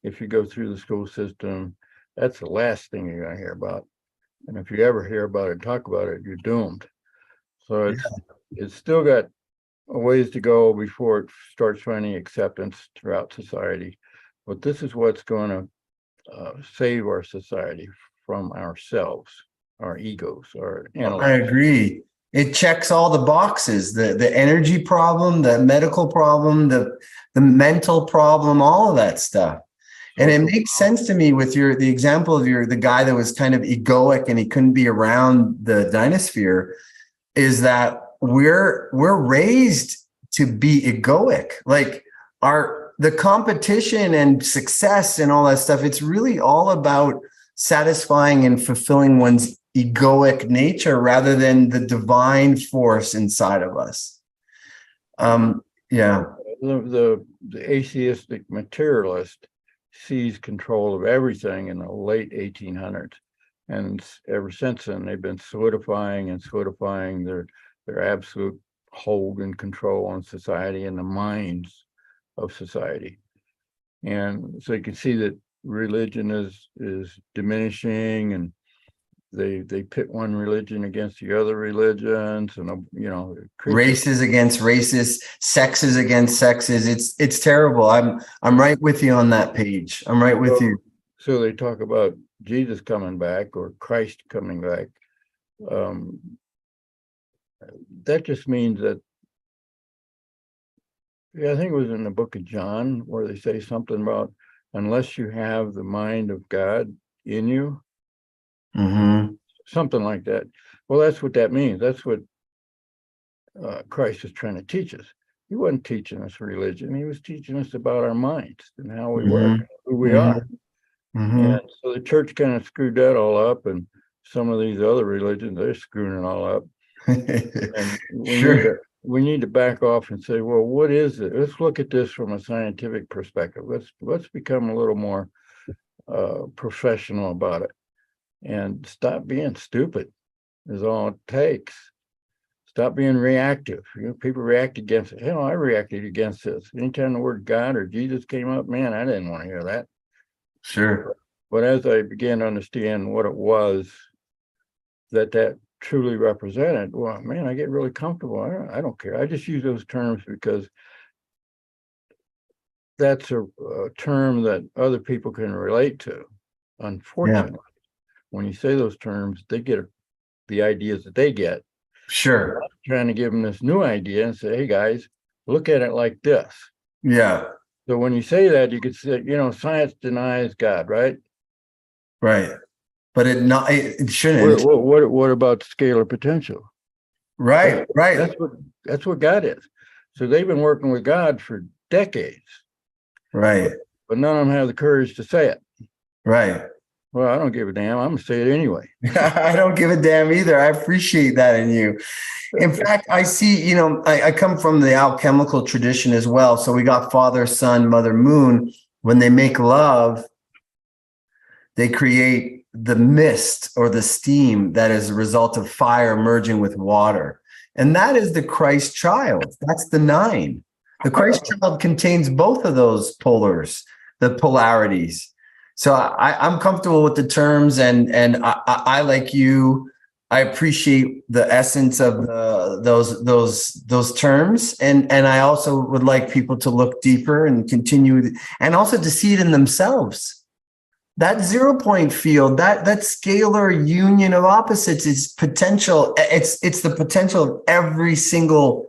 if you go through the school system, that's the last thing you're going to hear about. And if you ever hear about it, talk about it, you're doomed. So it's still got a ways to go before it starts finding acceptance throughout society. But this is what's going to save our society from ourselves, our egos, our intellect. I agree. It checks all the boxes: the energy problem, the medical problem, the mental problem, all of that stuff. And it makes sense to me with the example of the guy that was kind of egoic and he couldn't be around the dynosphere, is that we're raised to be egoic. Like the competition and success and all that stuff, it's really all about satisfying and fulfilling one's egoic nature rather than the divine force inside of us. The atheistic materialist seized control of everything in the late 1800s, and ever since then they've been solidifying their absolute hold and control on society and the minds of society. And so you can see that religion is diminishing, and they pit one religion against the other religions, and races against races, sexes against sexes. It's terrible. I'm right with you on that page. I'm right with you. So they talk about Jesus coming back or Christ coming back. That just means that, I think it was in the book of John where they say something about, unless you have the mind of God in you, something like that. Well, that's what that means. That's what Christ is trying to teach us. He wasn't teaching us religion. He was teaching us about our minds and how we work, who we are. And so the church kind of screwed that all up, and some of these other religions, they're screwing it all up. And we need to back off and say, well, what is it? Let's look at this from a scientific perspective. Let's become a little more professional about it and stop being stupid is all it takes. Stop being reactive. People react against it. Hell, I reacted against this. Anytime the word God or Jesus came up, man, I didn't want to hear that. Sure. But as I began to understand what it was that truly represented, well, man, I get really comfortable. I don't care. I just use those terms because that's a term that other people can relate to. Unfortunately, when you say those terms, they get the ideas that they get. Sure. I'm trying to give them this new idea and say, hey, guys, look at it like this. Yeah. So when you say that, you could say, science denies God, right? Right. But it shouldn't. What about scalar potential? Right. Right. That's what God is. So they've been working with God for decades. Right. But none of them have the courage to say it. Right. Well, I don't give a damn. I'm gonna say it anyway. I don't give a damn either. I appreciate that in you. In fact, I see, I come from the alchemical tradition as well. So we got Father, Son, Mother, Moon. When they make love, they create the mist or the steam that is a result of fire merging with water. And that is the Christ child. That's the 9. The Christ child contains both of those polars, the polarities. So I'm comfortable with the terms, and I like you, I appreciate the essence of those terms, and I also would like people to look deeper and continue, and also to see it in themselves. That 0-point field, that scalar union of opposites is potential. It's the potential of every single,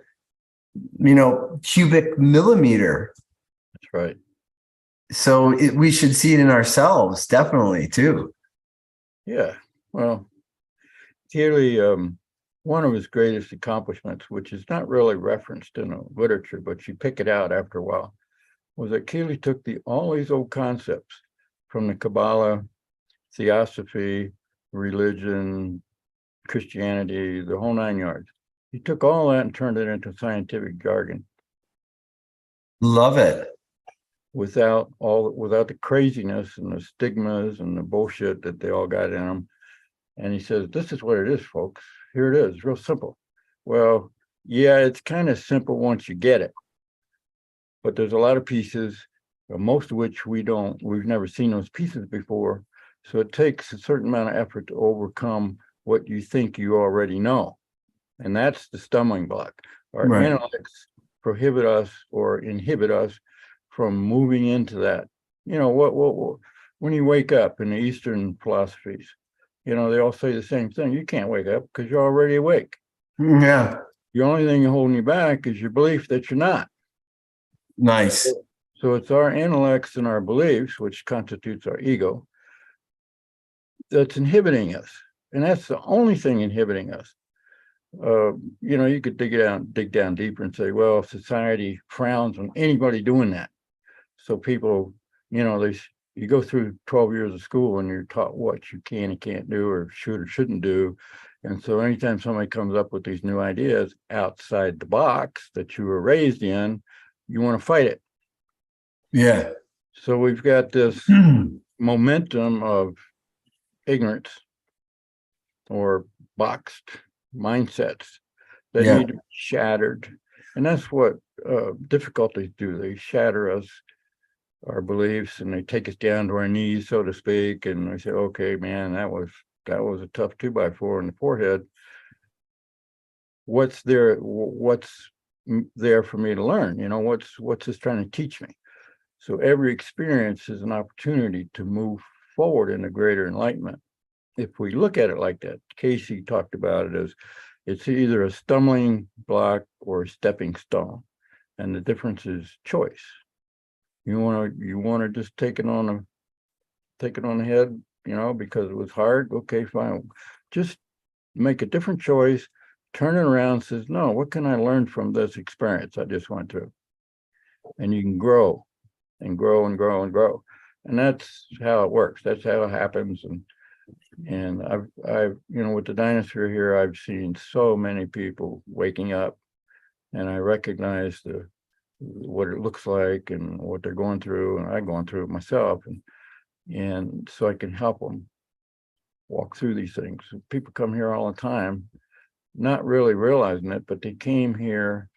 cubic millimeter. That's right. So we should see it in ourselves, definitely, too. Yeah. Well, Keely, one of his greatest accomplishments, which is not really referenced in the literature, but you pick it out after a while, was that Keely took all these old concepts from the Kabbalah, Theosophy, religion, Christianity, the whole 9 yards. He took all that and turned it into scientific jargon. Love it. Without the craziness and the stigmas and the bullshit that they all got in them. And he says, this is what it is, folks. Here it is, real simple. Well, yeah, it's kind of simple once you get it. But there's a lot of pieces, most of which we've never seen those pieces before. So it takes a certain amount of effort to overcome what you think you already know. And that's the stumbling block. Our intellects prohibit us or inhibit us from moving into that. What when you wake up in the Eastern philosophies, they all say the same thing. You can't wake up because you're already awake. Yeah. The only thing holding you back is your belief that you're not. Nice. So it's our intellects and our beliefs, which constitutes our ego, that's inhibiting us. And that's the only thing inhibiting us. You could dig down deeper and say, well, society frowns on anybody doing that. So people, you go through 12 years of school and you're taught what you can and can't do or should or shouldn't do. And so anytime somebody comes up with these new ideas outside the box that you were raised in, you want to fight it. Yeah. So we've got this momentum of ignorance or boxed mindsets that need to be shattered. And that's what difficulties do. They shatter us, our beliefs, and they take us down to our knees, so to speak. And they say, okay, man, that was a tough 2x4 in the forehead. What's there for me to learn? What's this trying to teach me? So every experience is an opportunity to move forward in a greater enlightenment. If we look at it like that, Casey talked about it as it's either a stumbling block or a stepping stone. And the difference is choice. You want to just take it on the head, because it was hard. Okay, fine. Just make a different choice, turn it around and says, no, what can I learn from this experience I just went through? And you can grow and grow and grow and grow. And that's how it works. That's how it happens. And I've with the dynosphere here, I've seen so many people waking up and I recognize what it looks like and what they're going through, and I'm going through it myself, and so I can help them walk through these things. People come here all the time, not really realizing it, but they came here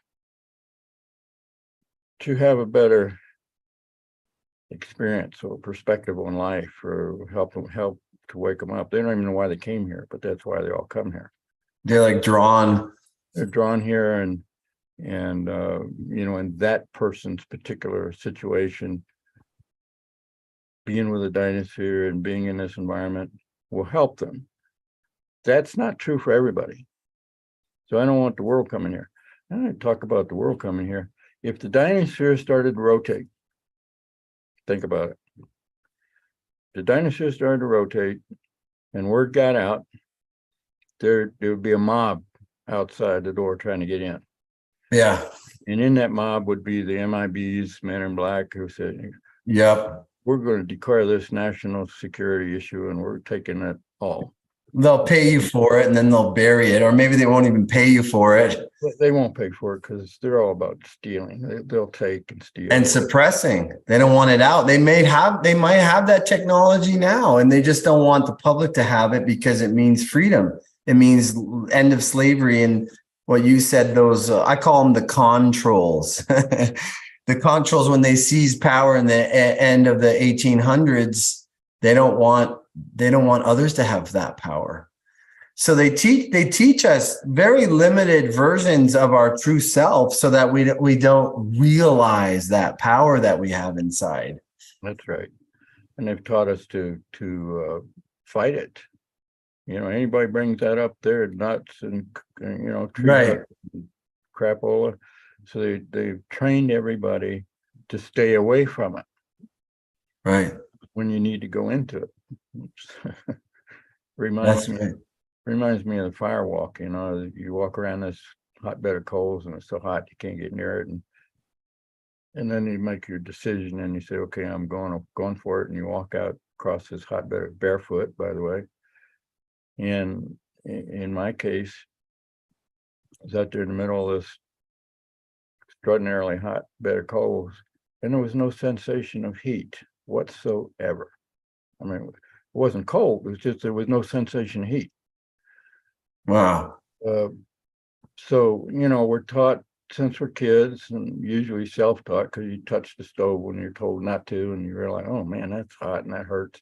to have a better experience or perspective on life, or help to wake them up. They don't even know why they came here, but that's why they all come here. They're like drawn. They're drawn here, and in that person's particular situation, being with a dynosphere and being in this environment will help them. That's not true for everybody. So I don't want the world coming here. I talk about the world coming here. If the dynosphere started to rotate, think about it. The dynosphere started to rotate and word got out, there would be a mob outside the door trying to get in. Yeah. And in that mob would be the MIBs, men in black, who said, yep, we're going to declare this national security issue and we're taking it all. They'll pay you for it and then they'll bury it, or maybe they won't even pay you for it. They won't pay for it because they're all about stealing. They'll take and steal. And suppressing. They don't want it out. They might have that technology now, and they just don't want the public to have it because it means freedom. It means end of slavery. And what you said, those, I call them the controls. The controls, when they seize power in the end of the 1800s, they don't want others to have that power. So they teach us very limited versions of our true self so that we don't realize that power that we have inside. That's right. And they've taught us to fight it. Anybody brings that up, they're nuts and right, crapola. So they've trained everybody to stay away from it. Right. When you need to go into it. Reminds me of the fire walk. You walk around this hotbed of coals and it's so hot you can't get near it, and then you make your decision and you say, okay, I'm going for it, and you walk out across this hotbed barefoot, by the way. And in my case, I was out there in the middle of this extraordinarily hot bed of coals, and there was no sensation of heat whatsoever. I mean, it wasn't cold. It was just there was no sensation of heat. Wow. So, we're taught since we're kids, and usually self-taught, because you touch the stove when you're told not to, and you realize, oh man, that's hot and that hurts.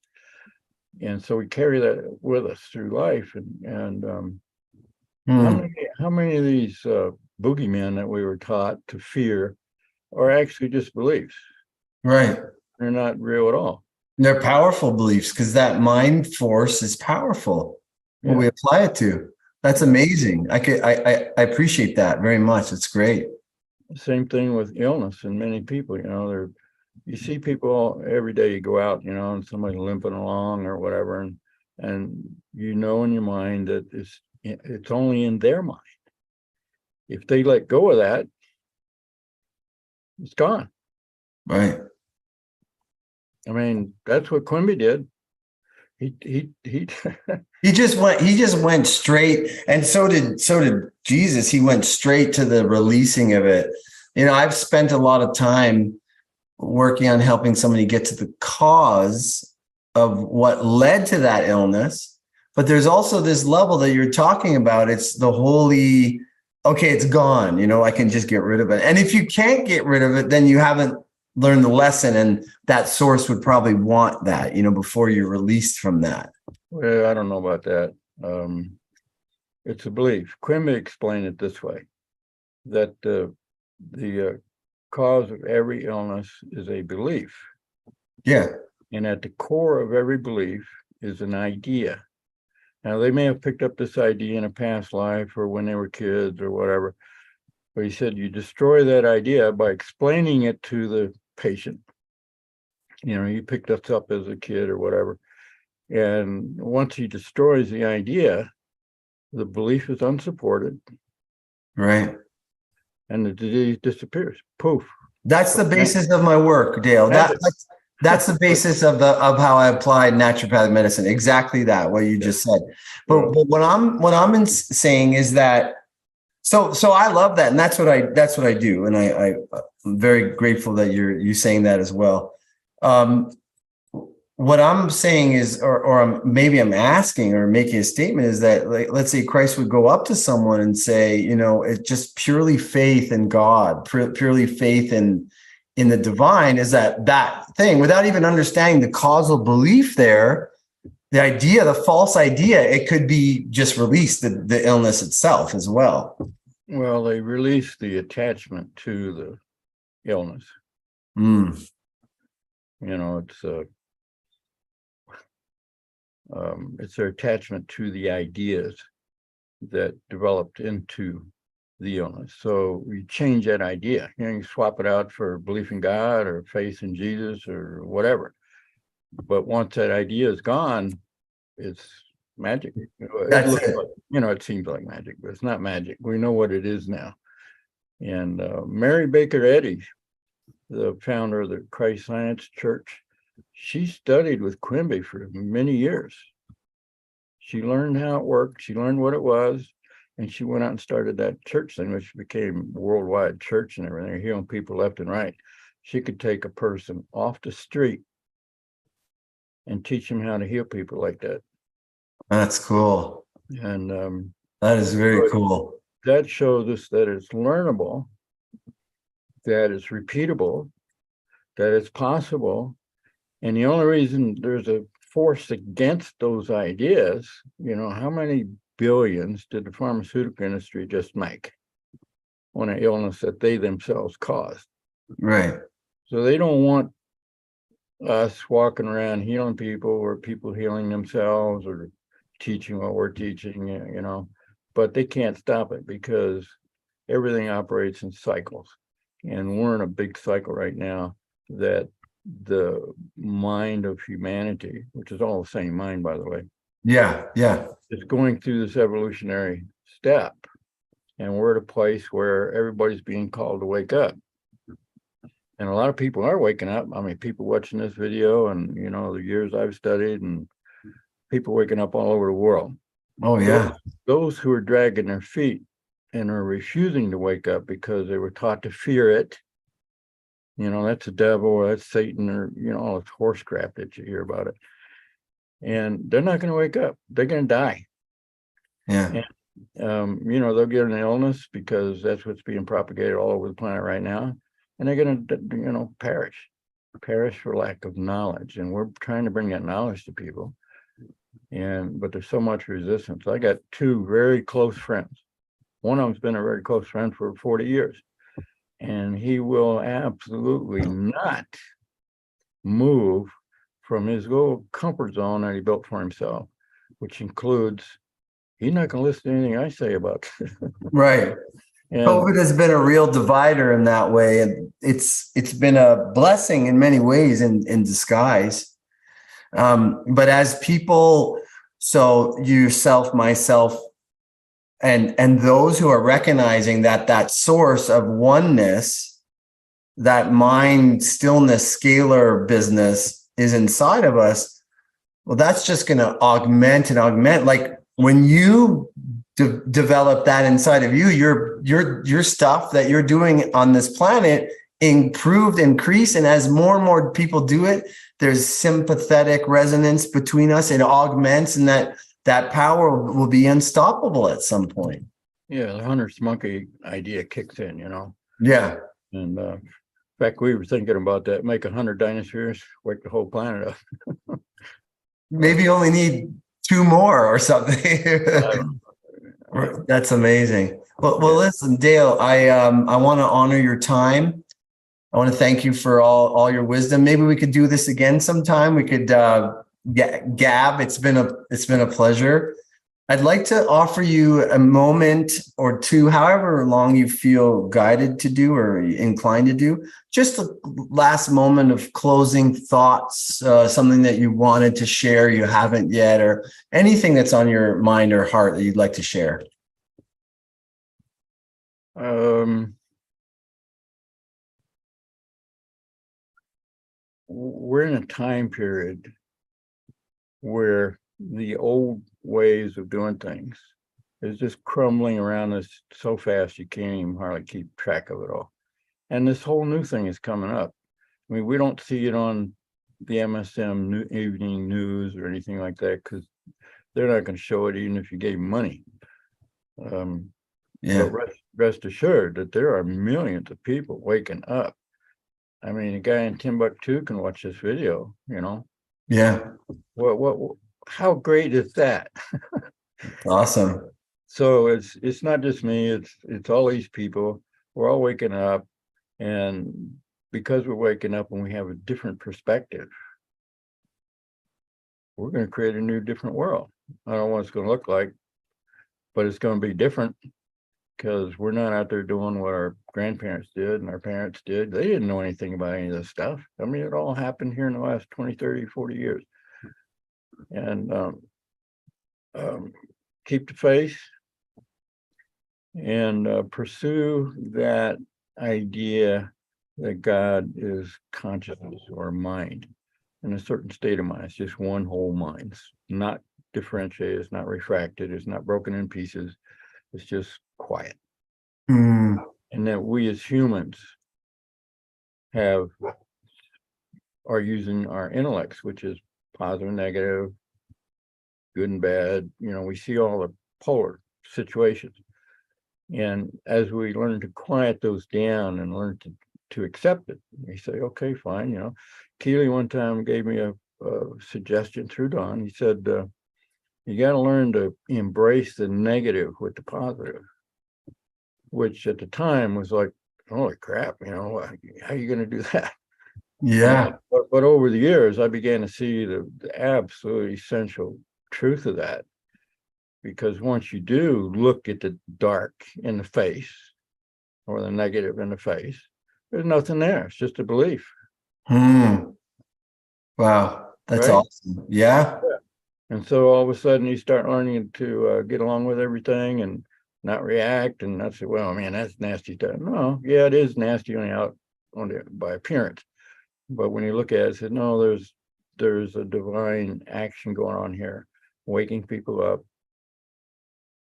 And so we carry that with us through life. And how many of these boogeymen that we were taught to fear are actually just beliefs? Right. They're not real at all. They're powerful beliefs, because that mind force is powerful when we apply it to. That's amazing. I appreciate that very much. It's great. Same thing with illness in many people. You see people every day. You go out, and somebody's limping along or whatever, and in your mind that it's only in their mind. If they let go of that, it's gone. Right. I mean, that's what Quimby did. He he just went straight, and so did Jesus. He went straight to the releasing of it. I've spent a lot of time working on helping somebody get to the cause of what led to that illness. But there's also this level that you're talking about. It's the holy, okay, it's gone. I can just get rid of it. And if you can't get rid of it, then you haven't learned the lesson, and that source would probably want that, before you're released from that. Well, I don't know about that. It's a belief. Quimby explained it this way, that the cause of every illness is a belief. Yeah. And at the core of every belief is an idea. Now, they may have picked up this idea in a past life or when they were kids or whatever, but he said you destroy that idea by explaining it to the patient. You picked this up as a kid or whatever. And once he destroys the idea, the belief is unsupported. Right. And the disease disappears. Poof. That's the basis of my work, Dale. That's the basis of how I applied naturopathic medicine. Exactly that, what you just said. But what I'm saying is that So I love that, and that's what I do, and I'm very grateful that you saying that as well. What I'm saying is, maybe I'm asking or making a statement is that, like, let's say Christ would go up to someone and say, it's just purely faith in God, purely faith in the divine, is that thing, without even understanding the causal belief there, the idea, the false idea, it could be just release the illness itself as well. Well, they release the attachment to the illness. It's their attachment to the ideas that developed into the illness. So you change that idea, you swap it out for belief in God or faith in Jesus or whatever. But once that idea is gone, it's magic. It looks like, it seems like magic, but it's not magic. We know what it is now. And Mary Baker Eddy, the founder of the Christ Science Church, she studied with Quimby for many years. She learned how it worked. She learned what it was. And she went out and started that church thing, which became worldwide church and everything, healing people left and right. She could take a person off the street and teach them how to heal people like that. That's cool. And that is very cool. That shows us that it's learnable, that it's repeatable, that it's possible. And the only reason there's a force against those ideas, how many billions did the pharmaceutical industry just make on an illness that they themselves caused? Right. So they don't want us walking around healing people or people healing themselves or teaching what we're teaching, but they can't stop it because everything operates in cycles. And we're in a big cycle right now that the mind of humanity, which is all the same mind, by the way. Yeah. Is going through this evolutionary step. And we're at a place where everybody's being called to wake up. And a lot of people are waking up. I mean, people watching this video and, the years I've studied and people waking up all over the world. Oh, yeah. Those who are dragging their feet and are refusing to wake up because they were taught to fear it, that's the devil or that's Satan or, all this horse crap that you hear about it. And they're not going to wake up. They're going to die. Yeah. And, they'll get an illness because that's what's being propagated all over the planet right now. And they're going to, perish for lack of knowledge. And we're trying to bring that knowledge to people. But there's so much resistance. I got two very close friends. One of them's been a very close friend for 40 years. And he will absolutely not move from his little comfort zone that he built for himself, which includes he's not going to listen to anything I say about it. Right. And COVID has been a real divider in that way. And it's been a blessing in many ways in disguise. But as people, so yourself, myself, and those who are recognizing that source of oneness, that mind stillness, scalar business is inside of us, well, that's just going to augment and augment. Like when you develop that inside of you, your stuff that you're doing on this planet increase. And as more and more people do it, there's sympathetic resonance between us. It augments, and that power will be unstoppable at some point. Yeah, the hunter's monkey idea kicks in, Yeah. And in fact, we were thinking about that, make 100 dynospheres, wake the whole planet up. Maybe you only need 2 more or something. That's amazing. Well, listen, Dale, I want to honor your time. I want to thank you for all your wisdom. Maybe we could do this again sometime. We could gab. It's been a pleasure. I'd like to offer you a moment or two, however long you feel guided to do or inclined to do. Just a last moment of closing thoughts, something that you wanted to share, you haven't yet, or anything that's on your mind or heart that you'd like to share. We're in a time period where the old ways of doing things is just crumbling around us so fast you can't even hardly keep track of it all. And this whole new thing is coming up. I mean, we don't see it on the MSM evening news or anything like that because they're not going to show it even if you gave money. But rest assured that there are millions of people waking up. I mean, a guy in Timbuktu can watch this video, you know. Yeah. What how great is that? Awesome. So it's not just me, it's all these people. We're all waking up, and because we're waking up and we have a different perspective, we're going to create a new different world. I don't know what it's going to look like, but it's going to be different because we're not out there doing what our grandparents did and our parents did. They didn't know anything about any of this stuff. I mean, it all happened here in the last 20, 30, 40 years. And keep the faith and pursue that idea that God is consciousness or mind in a certain state of mind. It's just one whole mind. It's not differentiated, it's not refracted, it's not broken in pieces. It's just quiet. And that we as humans are using our intellects, which is positive, negative, good and bad. You know, we see all the polar situations. And as we learn to quiet those down and learn to accept it, we say, okay, fine. You know, Keely one time gave me a suggestion through Don. He said, you got to learn to embrace the negative with the positive, which at the time was like, holy crap, you know, how are you going to do that? Yeah. But over the years, I began to see the absolute essential truth of that. Because once you do look at the dark in the face or the negative in the face, there's nothing there. It's just a belief. Wow. That's right? awesome. Yeah. And so all of a sudden you start learning to get along with everything and not react and not say, well, man, that's nasty stuff. No, yeah, it is nasty by appearance. But when you look at it, say, no, there's a divine action going on here, waking people up.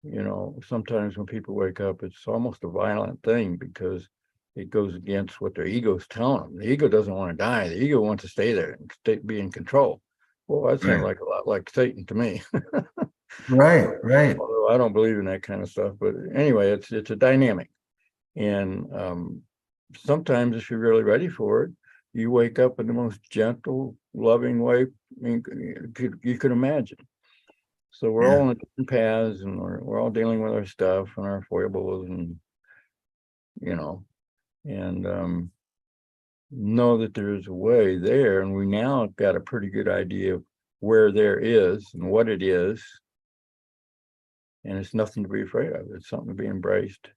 You know, sometimes when people wake up, it's almost a violent thing because it goes against what their ego's telling them. The ego doesn't want to die. The ego wants to stay there and be in control. Well, that sounds like a lot like Satan to me. Right. Although I don't believe in that kind of stuff. But anyway, it's a dynamic. And sometimes if you're really ready for it, you wake up in the most gentle, loving way you could imagine. So we're all on different paths, and we're all dealing with our stuff and our foibles, and you know, and know that there is a way there, and we now got a pretty good idea of where there is and what it is, and it's nothing to be afraid of. It's something to be embraced,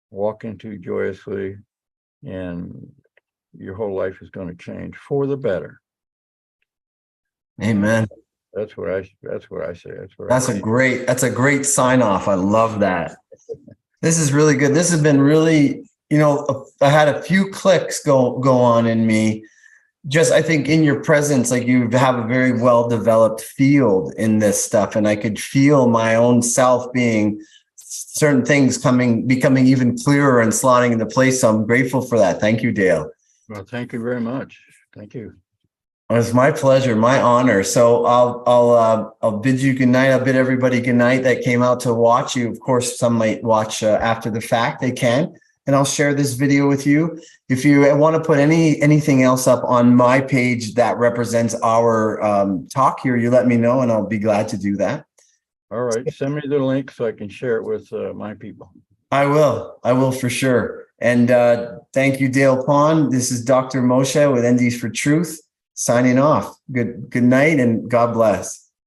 walk into joyously, and your whole life is going to change for the better. Amen. That's what I say. That's a great sign off. I love that. This is really good. This has been really, you know, I had a few clicks go on in me. Just, I think in your presence, like you have a very well-developed field in this stuff. And I could feel my own self being certain things becoming even clearer and slotting into place. So I'm grateful for that. Thank you, Dale. Well, thank you very much. Thank you. It was my pleasure, my honor. So I'll bid you good night. I'll bid everybody good night that came out to watch you. Of course, some might watch after the fact. They can, and I'll share this video with you. If you want to put anything else up on my page that represents our talk here, you let me know, and I'll be glad to do that. All right, send me the link so I can share it with my people. I will for sure. And thank you, Dale Pond. This is Dr. Moshe with NDs for Truth. Signing off. Good night and God bless.